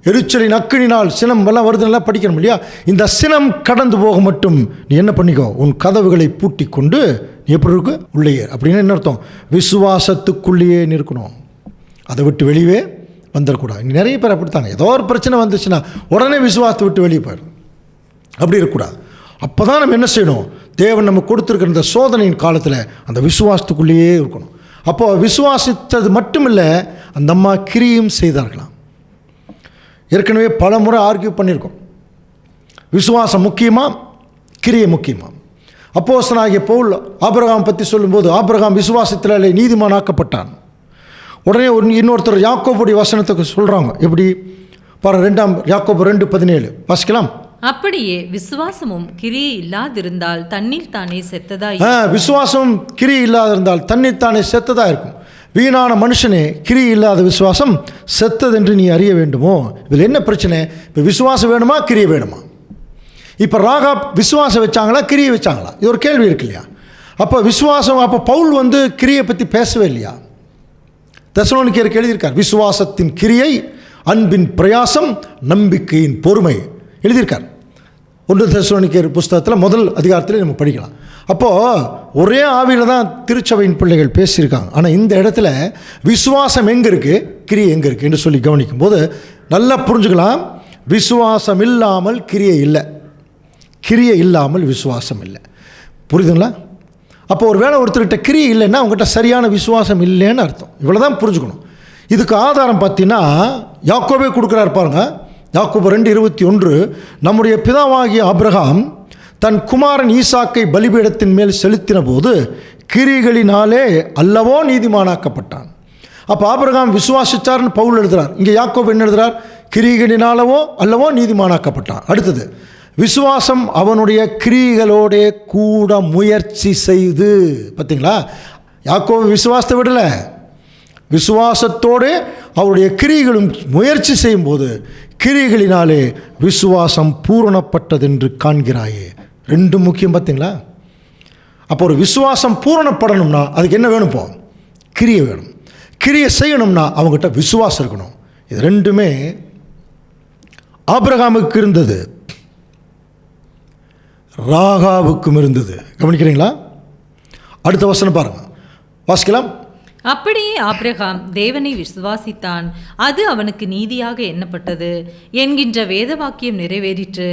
எரிச்சலின் அக்கினினால் சினம் எல்லாம் வருதுன்னெல்லாம் படிக்கணும் இல்லையா? இந்த சினம் கடந்து போக மட்டும் நீ என்ன பண்ணிக்கோ? உன் கதவுகளை பூட்டி கொண்டு நீ எப்படி இருக்கு? உள்ளேயே. அப்படின்னு என்ன அர்த்தம்? விசுவாசத்துக்குள்ளேயே இருக்கணும், அதை விட்டு வெளியே வந்துடக்கூடாது. நிறைய பேர் அப்படித்தாங்க. ஏதோ ஒரு பிரச்சனை வந்துச்சுன்னா உடனே விசுவாசத்தை விட்டு வெளியே போயிடும். அப்படி இருக்கக்கூடாது. அப்போ தான் நம்ம என்ன செய்யணும்? தேவன் நம்ம கொடுத்துருக்கிற இந்த சோதனையின் காலத்தில் அந்த விசுவாசத்துக்குள்ளேயே இருக்கணும். அப்போது விசுவாசித்தது மட்டும் இல்லை, அந்த அம்மா கிரியும் செய்தார்களாம். ஏற்கனவே பல முறை ஆர்கியூ பண்ணியிருக்கோம். விசுவாசம் முக்கியமா, கிரியை முக்கியமா? அப்போஸ்தலனாகிய பவுல் ஆபிரகாம் பற்றி சொல்லும்போது, ஆபிரகாம் விசுவாசத்திலே நீதிமானாக்கப்பட்டான். உடனே இன்னொருத்தர் யாக்கோபுடைய வசனத்துக்கு சொல்கிறாங்க. எப்படி பாருங்க, 2 யாக்கோபு 2:17 வாசிக்கலாம்.
அப்படியே விசுவாசமும் கிரியை இல்லாதிருந்தால் தண்ணீர் தானே செத்ததா.
விசுவாசம் கிரியை இல்லாதிருந்தால் தண்ணீர் தானே செத்ததா இருக்கும். வீணான மனுஷனே, கிரியை இல்லாத விசுவாசம் செத்ததென்று நீ அறிய வேண்டுமோ? இதில் என்ன பிரச்சனை? இப்போ விசுவாசம் வேணுமா, கிரியை வேணுமா? இப்போ ராகாப் விசுவாசம் வச்சாங்களா, கிரியை வச்சாங்களா? இது ஒரு கேள்வி இருக்கு இல்லையா? அப்போ விசுவாசம், அப்போ பவுல் கிரியை பற்றி பேசவே இல்லையா? தெசலோனிக்கேயருக்கு எழுதியிருக்கார். விசுவாசத்தின் கிரியை, அன்பின் பிரயாசம், நம்பிக்கையின் பொறுமை எழுதியிருக்கார். 1 தெசலோனிக்கேயர் புஸ்தகத்தில் முதல் அதிகாரத்தில் நம்ம படிக்கலாம். அப்போது ஒரே ஆவியில் தான் திருச்சபையின் பிள்ளைகள் பேசியிருக்காங்க. ஆனால் இந்த இடத்துல விசுவாசம் எங்கே இருக்குது, கிரியை எங்கே இருக்குது என்று சொல்லி கவனிக்கும் போது நல்லா புரிஞ்சுக்கலாம். விசுவாசம் இல்லாமல் கிரியை இல்லை, கிரியை இல்லாமல் விசுவாசம் இல்லை. புரியுதுங்களா? அப்போ ஒரு வேளை ஒருத்தர்கிட்ட கிரியை இல்லைன்னா அவங்ககிட்ட சரியான விசுவாசம் இல்லைன்னு அர்த்தம். இவ்வளோ தான் புரிஞ்சுக்கணும். இதுக்கு ஆதாரம் பார்த்தீங்கன்னா யாக்கோபே கொடுக்குறாரு பாருங்க. யாக்கோபு 2:21, நம்முடைய பிதாவாகிய ஆபிரகாம் தன் குமாரன் ஈசாக்கை பலிபீடத்தின் மேல் செலுத்தின போது கிரிகளினாலே அல்லவோ நீதிமானாக்கப்பட்டான். அப்போ ஆபிரகாம் விசுவாசிச்சார்னு பவுல் எழுதுறார். இங்கே யாக்கோபு என்ன எழுதுறார்? கிரிகளினாலவோ அல்லவோ நீதிமானாக்கப்பட்டான். அடுத்தது, விசுவாசம் அவனுடைய கிரிகளோடே கூட முயற்சி செய்து. பார்த்தீங்களா? யாக்கோபு விசுவாசத்தை விடலை, விசுவாசத்தோடு அவருடைய கிரிகளும் முயற்சி செய்யும்போது கிரிகளினாலே விசுவாசம் பூரணப்பட்டதென்று காண்கிறாயே. ரெண்டும் முக்கியம். பார்த்தீங்களா? அப்போ ஒரு விசுவாசம் பூரணப்படணும்னா அதுக்கு என்ன வேணும்? போ, கிரியை வேணும். கிரியை செய்யணும்னா அவங்ககிட்ட விசுவாசம் இருக்கணும். இது ரெண்டுமே ஆபிரகாமுக்கு இருந்தது, ராகாவுக்கும் இருந்தது. கவனிக்கிறீங்களா? அடுத்த வசனம் பாருங்க, வாசிக்கலாம்.
அப்படியே ஆபிரகாம் தேவனை விசுவாசித்தான், அது அவனுக்கு நீதியாக எண்ணப்பட்டது என்கின்ற வேத வாக்கியம் நிறைவேறிற்று.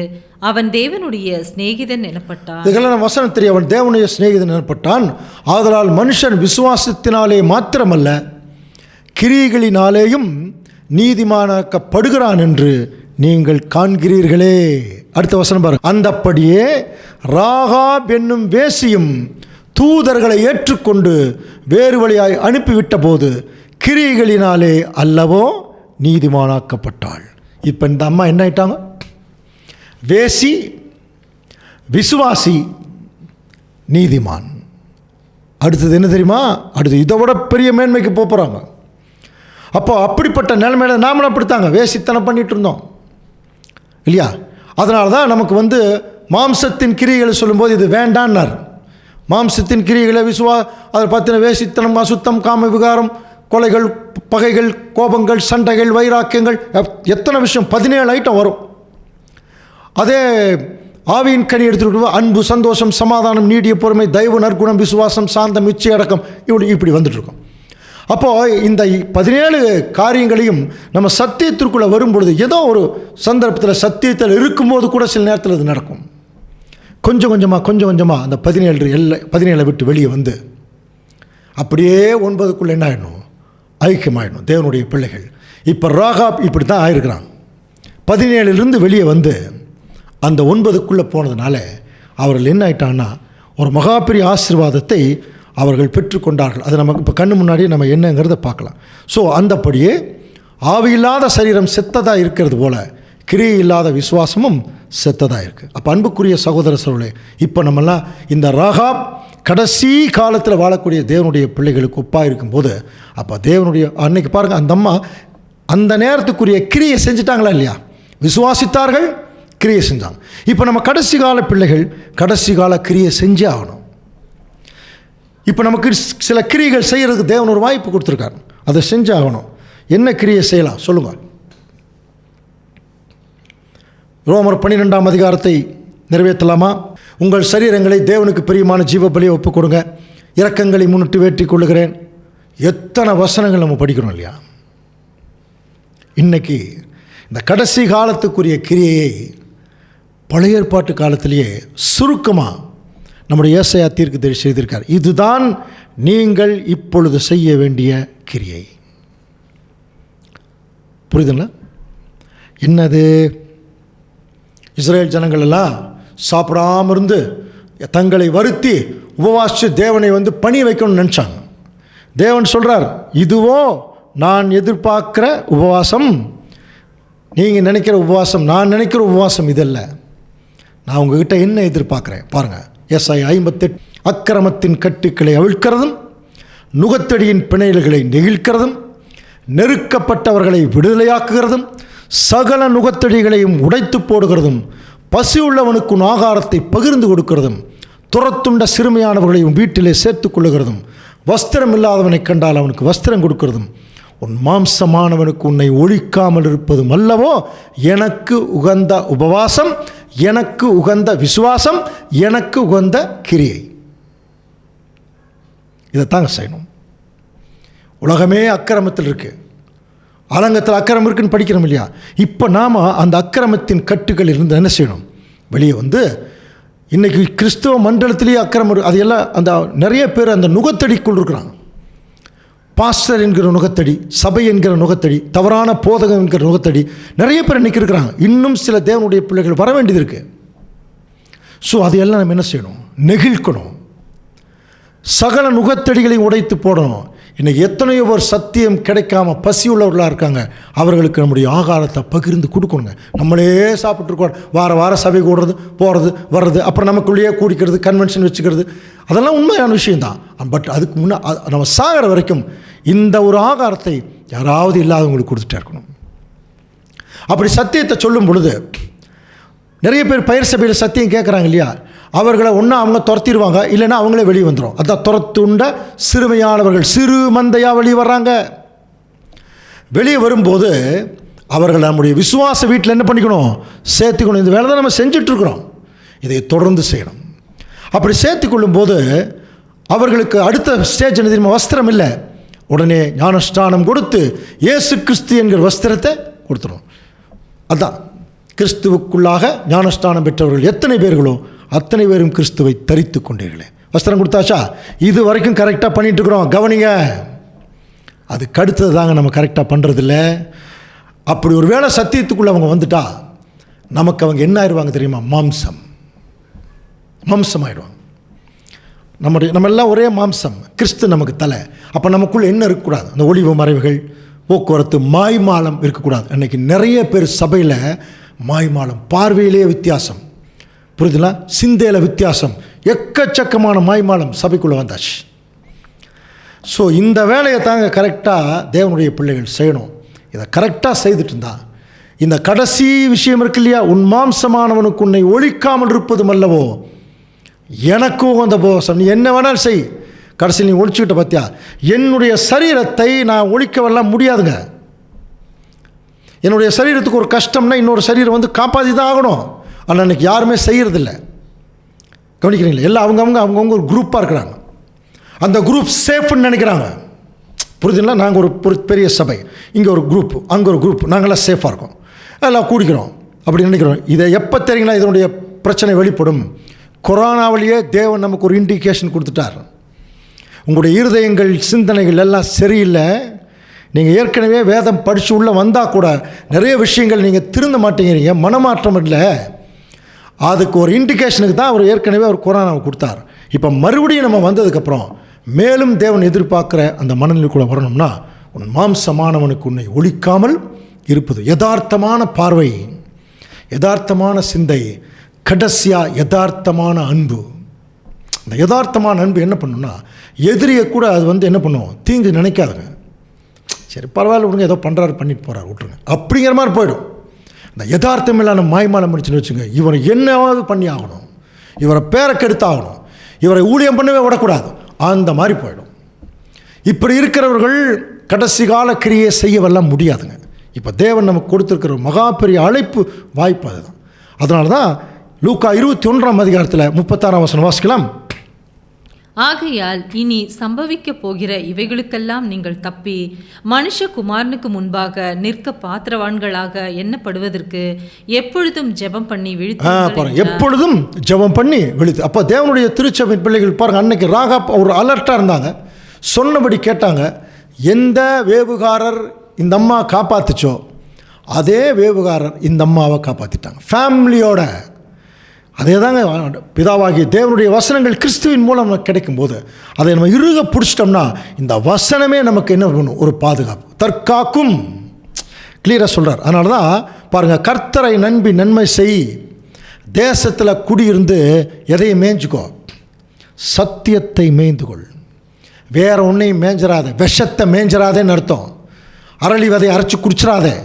அவன் தேவனுடைய சிநேகிதன் எனப்பட்டான்.
இதெல்லாம் வசனம் தெரியும். அவன் தேவனுடைய சிநேகிதன் எனப்பட்டான். ஆதலால் மனுஷன் விசுவாசத்தினாலே மாத்திரமல்ல கிரியைகளினாலேயும் நீதிமானாக்கப்படுகிறான் என்று நீங்கள் காண்கிறீர்களே. அடுத்த வசனம் பாருங்க. அந்தப்படியே ராகாப் என்னும் வேசியும் தூதர்களை ஏற்றுக்கொண்டு வேறு வழியாய் அனுப்பிவிட்ட போது கிரியைகளினாலே அல்லவோ நீதிமானாக்கப்பட்டாள். இப்போ இந்த அம்மா என்ன ஆயிட்டாங்க? வேசி, விசுவாசி, நீதிமான். அடுத்தது என்ன தெரியுமா? அடுத்து இதை விட பெரிய மேன்மைக்கு போகிறாங்க. அப்போ அப்படிப்பட்ட நிலைமையில நாமளும் அப்படித்தாங்க வேசித்தனம் பண்ணிட்டு இருந்தோம் இல்லையா? அதனால தான் நமக்கு மாம்சத்தின் கிரியைகளை சொல்லும்போது இது வேண்டான்னார். மாம்சத்தின் கிரியைகளை அதை பார்த்தின வேசித்தனம், அசுத்தம், காம விகாரம், கொலைகள், பகைகள், கோபங்கள், சண்டைகள், வைராக்கியங்கள், எத்தனை விஷயம், 17 ஐட்டம் வரும். அதே ஆவியின் கனி எடுத்துக்கிட்டு அன்பு, சந்தோஷம், சமாதானம், நீடிய பொறுமை, தயவு, நற்குணம், விசுவாசம், சாந்தம், இச்சை அடக்கம், இப்படி வந்துட்டுருக்கோம். அப்போது இந்த 17 காரியங்களையும் நம்ம சத்தியத்திற்குள்ளே வரும்பொழுது ஏதோ ஒரு சந்தர்ப்பத்தில் சத்தியத்தில் இருக்கும்போது கூட சில நேரத்தில் இது நடக்கும். கொஞ்சம் கொஞ்சமாக அந்த 17 விட்டு வெளியே வந்து அப்படியே 9க்குள்ளே என்ன ஆகிடணும்? ஐக்கியமாகிடணும் தேவனுடைய பிள்ளைகள். இப்போ ராகாப் இப்படி தான் ஆயிருக்கிறான். 17 வெளியே வந்து அந்த 9க்குள்ளே போனதுனால அவர்கள் என்ன ஆயிட்டாங்கன்னா ஒரு மகாபெரிய ஆசீர்வாதத்தை அவர்கள் பெற்றுக்கொண்டார்கள். அது நமக்கு இப்போ கண்ணு முன்னாடியே நம்ம என்னங்கிறத பார்க்கலாம். ஸோ அந்தப்படியே ஆவியில்லாத சரீரம் செத்ததாக இருக்கிறது போல் கிரியை இல்லாத விசுவாசமும் செத்ததாக இருக்குது. அப்போ அன்புக்குரிய சகோதர சகோதரர்களே, இப்போ நம்மெல்லாம் இந்த ராகாப் கடைசி காலத்தில் வாழக்கூடிய தேவனுடைய பிள்ளைகளுக்கு ஒப்பாக இருக்கும்போது அப்போ தேவனுடைய அன்னைக்கு பாருங்கள், அந்த அம்மா அந்த நேரத்துக்குரிய கிரியை செஞ்சிட்டாங்களா இல்லையா? விசுவாசித்தார்கள், கிரியை செஞ்சாங்க. இப்போ நம்ம கடைசி கால பிள்ளைகள் கடைசி கால கிரியை செஞ்சே ஆகணும். இப்போ நமக்கு சில கிரியைகள் செய்கிறதுக்கு தேவன் ஒரு வாய்ப்பு கொடுத்துருக்காரு, அதை செஞ்சாகணும். என்ன கிரியை செய்யலாம் சொல்லுங்கள்? ரோமர் 12ஆம் அதிகாரத்தை நிறைவேற்றலாமா? உங்கள் சரீரங்களை தேவனுக்கு பிரியமான ஜீவ பலியை ஒப்புக் கொடுங்க, இரக்கங்களை முன்னிட்டு வேற்றிக் கொள்ளுகிறேன். எத்தனை வசனங்கள் நம்ம படிக்கிறோம் இல்லையா? இன்னைக்கு இந்த கடைசி காலத்துக்குரிய கிரியையை பழைய ஏற்பாட்டு காலத்திலேயே சுருக்கமாக நம்முடைய ஏசாயா தீர்க்கதரிசி செய்திருக்கார். இதுதான் நீங்கள் இப்பொழுது செய்ய வேண்டிய கிரியை. புரியுதுங்களா? என்னது? இஸ்ரேல் ஜனங்கள் எல்லாம் சாப்பிடாமல் இருந்து தங்களை வருத்தி உபவாசித்து தேவனை பணி வைக்கணும்னு நினச்சாங்க. தேவன் சொல்கிறார், இதுவோ நான் எதிர்பார்க்குற உபவாசம், நீங்கள் நினைக்கிற உபவாசம், நான் நினைக்கிற உபவாசம் இதல்ல. நான் உங்ககிட்ட என்ன எதிர்பார்க்குறேன் பாருங்கள். ஏசாயா 58, அக்கிரமத்தின் கட்டுக்களை அவிழ்க்கிறதும், நுகத்தடியின் பிணையல்களை நெகிழ்க்கிறதும், நெருக்கப்பட்டவர்களை விடுதலையாக்குகிறதும், சகல நுகத்தடிகளையும் உடைத்து போடுகிறதும், பசி உள்ளவனுக்கு ஆகாரத்தை பகிர்ந்து கொடுக்கிறதும், துரத்துண்ட சிறுமையானவர்களையும் வீட்டிலே சேர்த்து கொள்ளுகிறதும், வஸ்திரம் இல்லாதவனை கண்டால் அவனுக்கு வஸ்திரம் கொடுக்கிறதும், உன் மாம்சமானவனுக்கு உன்னை ஒழிக்காமல் இருப்பதும் அல்லவோ எனக்கு உகந்த உபவாசம், எனக்கு உகந்த விசுவாசம், எனக்கு உகந்த கிரியை. இதைத்தாங்க செய்யணும். உலகமே அக்கிரமத்தில் இருக்கு, அலங்கத்தில் அக்கிரமம் இருக்குன்னு படிக்கிறோம் இல்லையா? இப்போ நாம் அந்த அக்கிரமத்தின் கட்டுகள் இருந்து என்ன செய்யணும்? வெளியே வந்து இன்றைக்கி கிறிஸ்தவ மண்டலத்திலேயே அக்கிரமம், அது எல்லாம் அந்த நிறைய பேர் அந்த நுகத்தடிக்குள் இருக்கிறாங்க. பாஸ்டர் என்கிற நுகத்தடி, சபை என்கிற நுகத்தடி, தவறான போதகம் என்கிற நுகத்தடி, நிறைய பேர் இன்றைக்கி இருக்கிறாங்க. இன்னும் சில தேவனுடைய பிள்ளைகள் வர வேண்டியது இருக்குது. ஸோ அதையெல்லாம் நம்ம என்ன செய்யணும்? நெகிழ்க்கணும். சகல நுகத்தடிகளையும் உடைத்து போடணும். இன்றைக்கி எத்தனையோ பேர் சத்தியம் கிடைக்காம பசி உள்ளவர்களாக இருக்காங்க. அவர்களுக்கு நம்முடைய ஆகாரத்தை பகிர்ந்து கொடுக்கணுங்க. நம்மளே சாப்பிட்ருக்கோம், வாரம் சபை கூடுறது, போகிறது வர்றது, அப்புறம் நமக்குள்ளேயே கூடிக்கிறது, கன்வென்ஷன் வச்சுக்கிறது, அதெல்லாம் உண்மையான விஷயந்தான். பட் அதுக்கு முன்னே நம்ம சாகிற வரைக்கும் இந்த ஒரு ஆகாரத்தை யாராவது இல்லாதவங்களுக்கு கொடுத்துட்டே இருக்கணும். அப்படி சத்தியத்தை சொல்லும் பொழுது நிறைய பேர் பயிர் சபையில் சத்தியம் கேட்குறாங்க இல்லையா? அவர்களை ஒன்றா அவங்க துரத்திடுவாங்க, இல்லைன்னா அவங்களே வெளியே வந்துடும். அதான் துரத்துண்ட சிறுமையானவர்கள் சிறு மந்தையாக வெளியே வர்றாங்க. வெளியே வரும்போது அவர்கள் நம்முடைய விசுவாச வீட்டில் என்ன பண்ணிக்கணும்? சேர்த்துக்கணும். இந்த வேலை தான் நம்ம செஞ்சிட்ருக்குறோம், இதை தொடர்ந்து செய்யணும். அப்படி சேர்த்து கொள்ளும்போது அவர்களுக்கு அடுத்த ஸ்டேஜ் என்ன தெரியுமா? வஸ்திரம் இல்லை, உடனே ஞானஸ்நானம் கொடுத்து இயேசு கிறிஸ்து என்கிற வஸ்திரத்தை கொடுத்துரும். அதுதான் கிறிஸ்துவுக்குள்ளாக ஞானஸ்நானம் பெற்றவர்கள் எத்தனை பேர்களோ அத்தனை பேரும் கிறிஸ்துவை தரித்து கொண்டீர்களே. வஸ்திரம் கொடுத்தாச்சா? இது வரைக்கும் கரெக்டாக பண்ணிகிட்டு இருக்கிறோம், கவனிங்க. அதுக்கு அடுத்தது தாங்க நம்ம கரெக்டாக பண்ணுறதில்ல. அப்படி ஒரு வேளை சத்தியத்துக்குள்ளே அவங்க வந்துட்டா நமக்கு அவங்க என்ன ஆயிடுவாங்க தெரியுமா? மாம்சம் ஆயிடுவாங்க. நம்ம எல்லாம் ஒரே மாம்சம், கிறிஸ்து நமக்கு தலை. அப்போ நமக்குள்ளே என்ன இருக்கக்கூடாது? அந்த ஒளிவு மறைவுகள், போக்குவரத்து, மாய்மாலம் இருக்கக்கூடாது. அன்றைக்கி நிறைய பேர் சபையில் மாய்மாலம், பார்வையிலேயே வித்தியாசம், புரியுதுங்களா? சிந்தையில் வித்தியாசம், எக்கச்சக்கமான மாய்மாலம் சபைக்குள்ளே வந்தாச்சு. ஸோ இந்த வேலையை தாங்க கரெக்டாக தேவனுடைய பிள்ளைகள் செய்யணும். இதை கரெக்டாக செய்துட்டு இருந்தா இந்த கடைசி விஷயம் இருக்கு இல்லையா? உன் மாம்சமானவனுக்கு உன்னை ஒழிக்காமல் இருப்பதும் அல்லவோ எனக்கும் அந்த உபவாசம். நீ என்ன வேணாலும் செய், கடைசியில் நீ ஒழிச்சுக்கிட்ட பார்த்தியா? என்னுடைய சரீரத்தை நான் ஒழிக்கவெல்லாம் முடியாதுங்க. என்னுடைய சரீரத்துக்கு ஒரு கஷ்டம்னா இன்னொரு சரீரம் வந்து காப்பாற்றி தான் ஆகணும். ஆனால் அன்றைக்கி யாருமே செய்கிறதில்ல, கவனிக்கிறீங்களா? எல்லாம் அவங்கவுங்க ஒரு குரூப்பாக இருக்கிறாங்க. அந்த குரூப் சேஃப்னு நினைக்கிறாங்க, புரியுதுங்களா? நாங்கள் ஒரு பெரிய சபை, இங்கே ஒரு குரூப், அங்கே ஒரு குரூப், நாங்களாம் சேஃபாக இருக்கோம், எல்லாம் கூடிக்கிறோம் அப்படி நினைக்கிறோம். இதை எப்போ தெரியுங்களா இதனுடைய பிரச்சனை வெளிப்படும்? கொரோனாவிலேயே தேவன் நமக்கு ஒரு இண்டிகேஷன் கொடுத்துட்டார். உங்களுடைய இருதயங்கள் சிந்தனைகள் எல்லாம் சரியில்லை. நீங்கள் ஏற்கனவே வேதம் படித்து உள்ளே வந்தால் கூட நிறைய விஷயங்கள் நீங்கள் திருந்த மாட்டேங்கிறீங்க, மனமாற்றம் இல்லை. அதுக்கு ஒரு இண்டிகேஷனுக்கு தான் அவர் ஏற்கனவே ஒரு கொரோனாவை கொடுத்தார். இப்போ மறுபடியும் நம்ம வந்ததுக்கப்புறம் மேலும் தேவன் எதிர்பார்க்குற அந்த மனநிலைக்குள்ளே வரணும்னா உன் மாம்சமானவனுக்கு உன்னை ஒழிக்காமல் இருப்பது, யதார்த்தமான பார்வை, யதார்த்தமான சிந்தை, கடைசியாக யதார்த்தமான அன்பு. இந்த யதார்த்தமான அன்பு என்ன பண்ணுன்னா எதிரியை கூட அது வந்து என்ன பண்ணும்? தீங்கு நினைக்காதுங்க. சரி பரவாயில்ல விடுங்க, ஏதோ பண்ணுறாரு பண்ணிட்டு போகிறார் விட்டுருங்க அப்படிங்கிற மாதிரி போயிடும். இந்த யதார்த்தம் இல்லாத மாய்மாலம் முடிச்சுன்னு வச்சுங்க, இவரை என்னவாவது பண்ணி ஆகணும், இவரை பேரை கெடுத்தாகணும், இவரை ஊழியம் பண்ணவே விடக்கூடாது, அந்த மாதிரி போயிடும். இப்படி இருக்கிறவர்கள் கடைசி கால கிரியை செய்யவெல்லாம் முடியாதுங்க. இப்போ தேவன் நமக்கு கொடுத்துருக்கிற மகா பெரிய அழைப்பு வாய்ப்பு அதுதான். அதனால தான் லூக்கா 21ஆம் அதிகாரத்தில் 36ஆம் வசனம் வாசிக்கலாம்.
ஆகையால் இனி சம்பவிக்க போகிற இவைகளுக்கெல்லாம் நீங்கள் தப்பி மனுஷகுமாரனுக்கு முன்பாக நிற்க பாத்திரவான்களாக எண்ணப்படுவதற்கு எப்பொழுதும் ஜெபம் பண்ணி விழித்து,
எப்பொழுதும் ஜெபம் பண்ணி விழித்து. அப்போ தேவனுடைய திருச்சபை பிள்ளைகள் பாருங்க, அன்னைக்கு ராகாப் ஒரு அலர்ட்டாக இருந்தாங்க, சொன்னபடி கேட்டாங்க. எந்த வேவுகாரர் இந்த அம்மா காப்பாத்துச்சோ அதே வேவுகாரர் இந்த அம்மாவை காப்பாற்றிட்டாங்க ஃபேமிலியோட. அதே தாங்க பிதாவாகிய தேவனுடைய வசனங்கள் கிறிஸ்துவின் மூலம் நமக்கு கிடைக்கும்போது அதை நம்ம இறுக பிடிச்சிட்டோம்னா இந்த வசனமே நமக்கு என்ன பண்ணணும்? ஒரு பாதுகாப்பு, தற்காக்கும். கிளியராக சொல்கிறார். அதனால தான் பாருங்கள், கர்த்தரை நம்பி நன்மை செய், தேசத்தில் குடியிருந்து எதையும் மேய்ஞ்சுக்கோ, சத்தியத்தை மேய்ந்துகொள், வேற ஒன்றையும் மேய்ஞ்சிடாத, விஷத்தை மேய்ஞ்சிடாதேன்னு அர்த்தம். அரளி விதையை அரைச்சி குடிச்சிடாதே.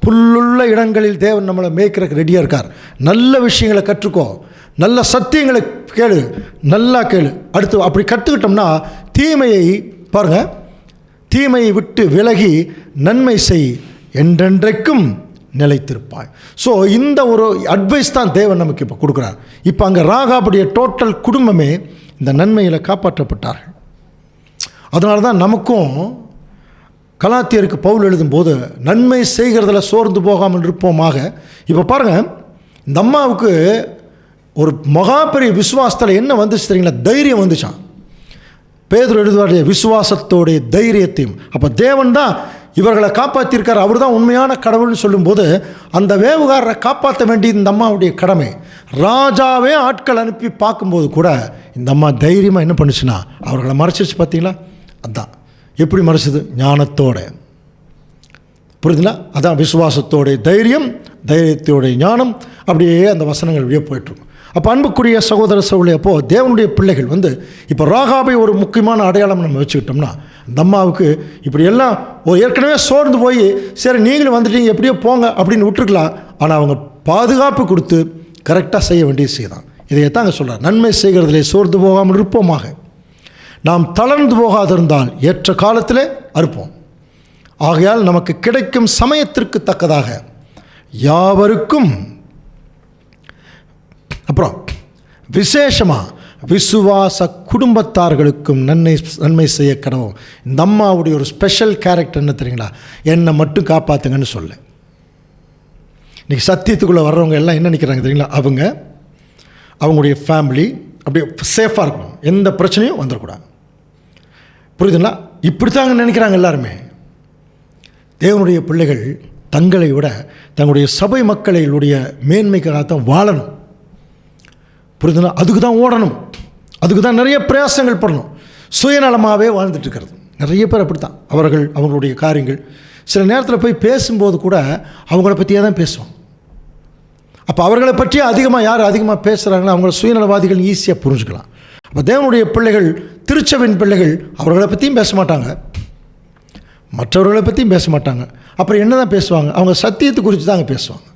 புல்லுள்ள இடங்களில் தேவன் நம்மளை மேய்க்கிறதுக்கு ரெடியாக இருக்கார். நல்ல விஷயங்களை கற்றுக்கோ, நல்ல சத்தியங்களை கேளு, நல்லா கேளு. அடுத்து அப்படி கற்றுக்கிட்டோம்னா தீமையை பாருங்கள், தீமையை விட்டு விலகி நன்மை செய், என்றென்றைக்கும் நிலைத்திருப்பாய். ஸோ இந்த ஒரு அட்வைஸ் தான் தேவன் நமக்கு இப்போ கொடுக்குறார். இப்போ அங்கே ராகாபுடைய டோட்டல் குடும்பமே இந்த நன்மையில் காப்பாற்றப்பட்டார்கள். அதனால தான் நமக்கும் கலாத்தியருக்கு பவுல் எழுதும்போது நன்மை செய்கிறதுல சோர்ந்து போகாமல் இருப்போமாக. இப்போ பாருங்கள், இந்த அம்மாவுக்கு ஒரு மகா பெரிய விசுவாசத்தில் என்ன வந்துச்சு தெரியுங்களா? தைரியம் வந்துச்சான். பேதுரு எழுதுவாருடைய விசுவாசத்தோடைய தைரியத்தையும். அப்போ தேவன் தான் இவர்களை காப்பாற்றிருக்கார், அவர் தான் உண்மையான கடவுள்னு சொல்லும்போது அந்த வேவுகாரரை காப்பாற்ற வேண்டியது இந்த அம்மாவுடைய கடமை. ராஜாவே ஆட்கள் அனுப்பி பார்க்கும்போது கூட இந்த அம்மா தைரியமாக என்ன பண்ணுச்சுன்னா அவர்களை மறைச்சிச்சு. பார்த்தீங்களா? அதுதான் எப்படி மறைச்சது? ஞானத்தோட. புரியுதுங்களா? அதான் விசுவாசத்தோடைய தைரியம், தைரியத்தோடைய ஞானம். அப்படியே அந்த வசனங்கள் அப்படியே போயிட்டுருக்கும். அப்போ அன்புக்குரிய சகோதர சகோதரி, அப்போது தேவனுடைய பிள்ளைகள் இப்போ ராகாபை ஒரு முக்கியமான அடையாளம் நம்ம வச்சுக்கிட்டோம்னா, அந்த அம்மாவுக்கு இப்படி எல்லாம் ஏற்கனவே சோர்ந்து போய் சரி நீங்களும் வந்துட்டீங்க எப்படியோ போங்க அப்படின்னு விட்டுருக்கலாம். ஆனால் அவங்க பாதுகாப்பு கொடுத்து கரெக்டாக செய்ய வேண்டிய செய்தான். இதைத்தான் அங்கே சொல்கிறார், நன்மை செய்கிறதிலே சோர்ந்து போகாமல் இருப்போமாக. நாம் தளர்ந்து போகாதிருந்தால் ஏற்ற காலத்திலே அறுப்போம். ஆகையால் நமக்கு கிடைக்கும் சமயத்திற்கு தக்கதாக யாவருக்கும், அப்புறம் விசேஷமாக விசுவாச குடும்பத்தார்களுக்கும் நன்மை செய்ய கடவும். இந்த அம்மாவுடைய ஒரு ஸ்பெஷல் கேரக்டர் என்ன தெரியுங்களா? என்னை மட்டும் காப்பாற்றுங்கன்னு சொல்ல. இன்றைக்கி சத்தியத்துக்குள்ளே வர்றவங்க எல்லாம் என்ன நினைக்கிறாங்க தெரியுங்களா? அவங்களுடைய ஃபேமிலி அப்படியே சேஃபாக இருக்கணும், எந்த பிரச்சனையும் வந்துடக்கூடாது. புரியுதுங்களா? இப்படித்தாங்க நினைக்கிறாங்க எல்லாருமே. தேவனுடைய பிள்ளைகள் தங்களை விட தங்களுடைய சபை மக்களுடைய மேன்மைக்காகத்தான் வாழணும். புரியுதுங்களா? அதுக்கு தான் ஓடணும், அதுக்கு தான் நிறைய பிரயாசங்கள் பண்ணணும். சுயநலமாகவே வாழ்ந்துட்டுருக்கிறது நிறைய பேர் அப்படி தான். அவங்களுடைய காரியங்கள் சில நேரத்தில் போய் பேசும்போது கூட அவங்கள பற்றியே தான் பேசுவாங்க. அப்போ அவர்களை பற்றியே யார் அதிகமாக பேசுகிறாங்களோ அவங்கள சுயநலவாதிகள் ஈஸியாக புரிஞ்சுக்கலாம். அப்போ தேவனுடைய பிள்ளைகள், திருச்சபையின் பிள்ளைகள் அவர்களை பற்றியும் பேச மாட்டாங்க, மற்றவர்களை பற்றியும் பேச மாட்டாங்க. அப்புறம் என்ன தான் பேசுவாங்க? அவங்க சத்தியத்தை குறித்து தாங்க பேசுவாங்க.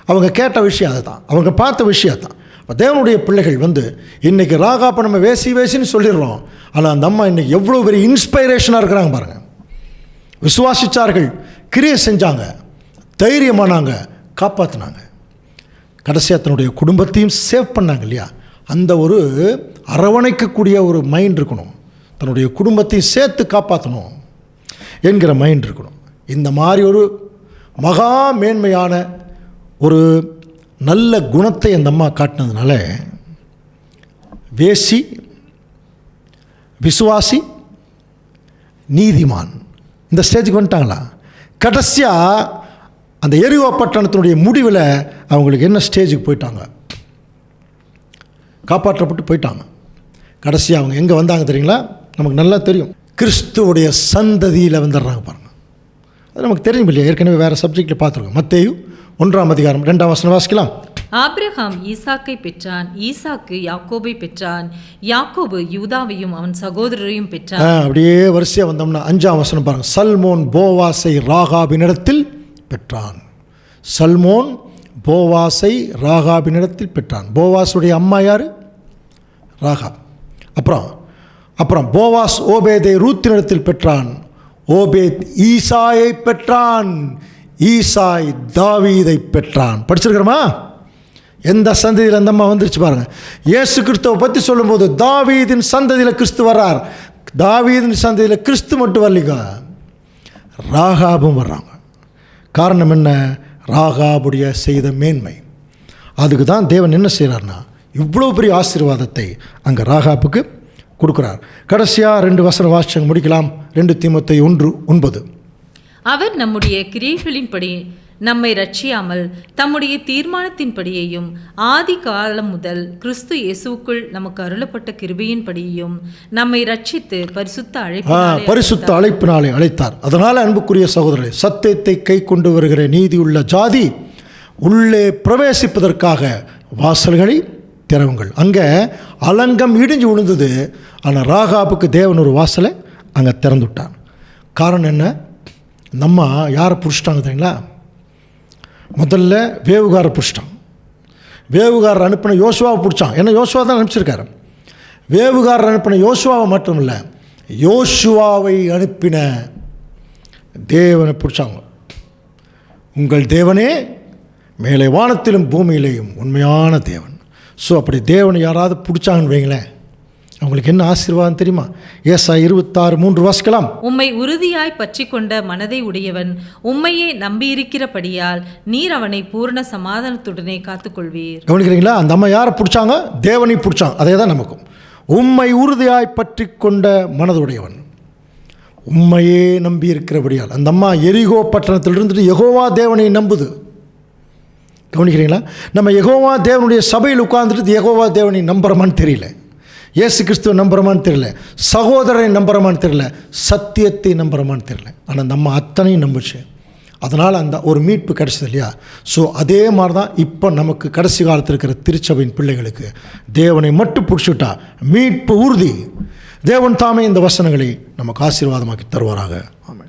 அவங்க கேட்ட விஷயம் அதை தான், அவங்க பார்த்த விஷயம் தான். இப்போ தேவனுடைய பிள்ளைகள் இன்றைக்கி ராகாப்பை நம்ம வேசின்னு சொல்லிடுறோம். ஆனால் அந்த அம்மா இன்றைக்கி எவ்வளோ பெரிய இன்ஸ்பைரேஷனாக இருக்கிறாங்க பாருங்கள். விசுவாசித்தார்கள், கிரியை செஞ்சாங்க, தைரியமானாங்க, காப்பாற்றினாங்க, கடைசியாக தன்னுடைய குடும்பத்தையும் சேவ் பண்ணாங்க இல்லையா? அந்த ஒரு அரவணைக்கக்கூடிய ஒரு மைண்ட் இருக்கணும், தன்னுடைய குடும்பத்தையும் சேர்த்து காப்பாற்றணும் என்கிற மைண்ட் இருக்கணும். இந்த மாதிரி ஒரு மகா மேன்மையான ஒரு நல்ல குணத்தை அந்த அம்மா காட்டினதுனால வேசி, விசுவாசி, நீதிமான் இந்த ஸ்டேஜுக்கு வந்துட்டாங்களா? கடைசியாக அந்த எரிகோ பட்டணத்தினுடைய முடிவில் அவங்களுக்கு என்ன ஸ்டேஜுக்கு போயிட்டாங்க? காப்பாற்றப்பட்டு போயிட்டாங்க. கடைசியாக அவங்க எங்கே வந்தாங்க தெரியுங்களா? நமக்கு நல்லா தெரியும், கிறிஸ்துவுடைய சந்ததியில் வந்துடுறாங்க பாருங்கள். அது நமக்கு தெரியும் இல்லையா? ஏற்கனவே வேறு சப்ஜெக்டில் பார்த்துருக்கோம். மத்தேயு 1:2 வாசிக்கலாம்.
ஆபிரகாம் ஈசாக்கை பெற்றான், ஈசாக்கு யாக்கோபை பெற்றான், யாக்கோபு யூதாவையும் அவன் சகோதரரையும் பெற்றான். அப்படியே
வரிசையாக வந்தோம்னா 5 பாருங்கள். சல்மோன் போவாசை ராகாபினிடத்தில் பெற்றான். சல்மோன் போவாசை ராகாபினிடத்தில் பெற்றான். போவாசுடைய அம்மா யார்? ராகாப். அப்புறம் போவாஸ் ஓபேதை ரூத்தினிடத்தில் பெற்றான். ஓபேத் ஈசாயை பெற்றான். ஈசாய் தாவீதை பெற்றான். படிச்சிருக்கிறோமா? எந்த சந்ததியில் அந்த அம்மா வந்துருச்சு பாருங்கள். இயேசு கிறிஸ்துவை பற்றி சொல்லும்போது தாவீதின் சந்ததியில் கிறிஸ்து வர்றார். தாவீதின் சந்ததியில் கிறிஸ்து மட்டும் வரலிங்க, ராகாபும் வர்றாங்க. காரணம் என்ன? ராகாபுடைய செய்த மேன்மை. அதுக்கு தான் தேவன் என்ன செய்கிறார்னா இவ்வளோ பெரிய ஆசீர்வாதத்தை அங்கே ராகாப்புக்கு கொடுக்குறார். கடைசியாக 2 வாசிச்சு முடிக்கலாம். 2 தீமோத்தேயு 1:9.
அவர் நம்முடைய கிரியைகளின்படி நம்மை ரட்சியாமல் தம்முடைய தீர்மானத்தின்படியையும் ஆதி காலம் முதல் கிறிஸ்து இயேசுவுக்குள் நமக்கு அருளப்பட்ட கிருபையின்படியையும் நம்மை ரட்சித்து பரிசுத்த
அழைப்பினாலே அழைத்தார். அதனால் அன்புக்குரிய சகோதரரை, சத்தியத்தை கை கொண்டு வருகிற நீதியுள்ள ஜாதி உள்ளே பிரவேசிப்பதற்காக வாசல்களை திறவுங்கள். அங்கே அலங்கம் இடிஞ்சு விழுந்தது. ஆனால் ராகாபுக்கு தேவன் ஒரு வாசலை அங்கே திறந்து விட்டான். காரணம் என்ன? நம்ம யாரை புடிச்சிட்டாங்க தெரியுங்களா? முதல்ல வேவுகாரை பிடிச்சிட்டான். வேவுகாரர் அனுப்பின யோசுவாவை பிடிச்சான். ஏன்னா யோசுவா தான் அனுப்பிச்சிருக்காரு. வேவுகாரர் அனுப்பின யோசுவாவை மட்டும் இல்லை, யோசுவாவை அனுப்பின தேவனை பிடிச்சாங்க. உங்கள் தேவனே மேலே வானத்திலும் பூமியிலேயும் உண்மையான தேவன். ஸோ அப்படி தேவனை யாராவது பிடிச்சாங்கன்னு வைங்களேன், அவங்களுக்கு என்ன ஆசீர்வாதம் தெரியுமா? ஏசாயா 26:3 வாசிக்கலாம்.
உம்மை உறுதியாய் பற்றி கொண்ட மனதை உடையவன் உம்மையே நம்பியிருக்கிறபடியால் நீர் அவனை பூர்ண சமாதானத்துடனே காத்துக்கொள்வீர்.
கவனிக்கிறீங்களா? அந்த அம்மா யாரை பிடிச்சாங்க? தேவனை பிடிச்சாங்க. அதே தான் நமக்கும். உம்மை உறுதியாய் பற்றி கொண்ட மனதுடையவன் உம்மையே நம்பி இருக்கிறபடியால். அந்த அம்மா எரிகோ பட்டணத்தில் இருந்துட்டு யெகோவா தேவனை நம்புது. கவனிக்கிறீங்களா? நம்ம யெகோவா தேவனுடைய சபையில் உட்கார்ந்துட்டு யெகோவா தேவனை நம்புறமான்னு தெரியல, இயேசு கிறிஸ்துவை நம்புறமான்னு தெரியல, சகோதரனை நம்புறமான்னு தெரியல, சத்தியத்தை நம்புறமான்னு தெரியல. ஆனால் அந்த அம்மா அத்தனையும் நம்புச்சு. அதனால் அந்த ஒரு மீட்பு கிடைச்சது இல்லையா? ஸோ அதே மாதிரி தான் இப்போ நமக்கு கடைசி காலத்தில் இருக்கிற திருச்சபையின் பிள்ளைகளுக்கு தேவனை மட்டும் பிடிச்சிட்டா மீட்பு உறுதி. தேவன் தாமே இந்த வசனங்களை நமக்கு ஆசீர்வாதமாக்கி தருவாராக. ஆமென்.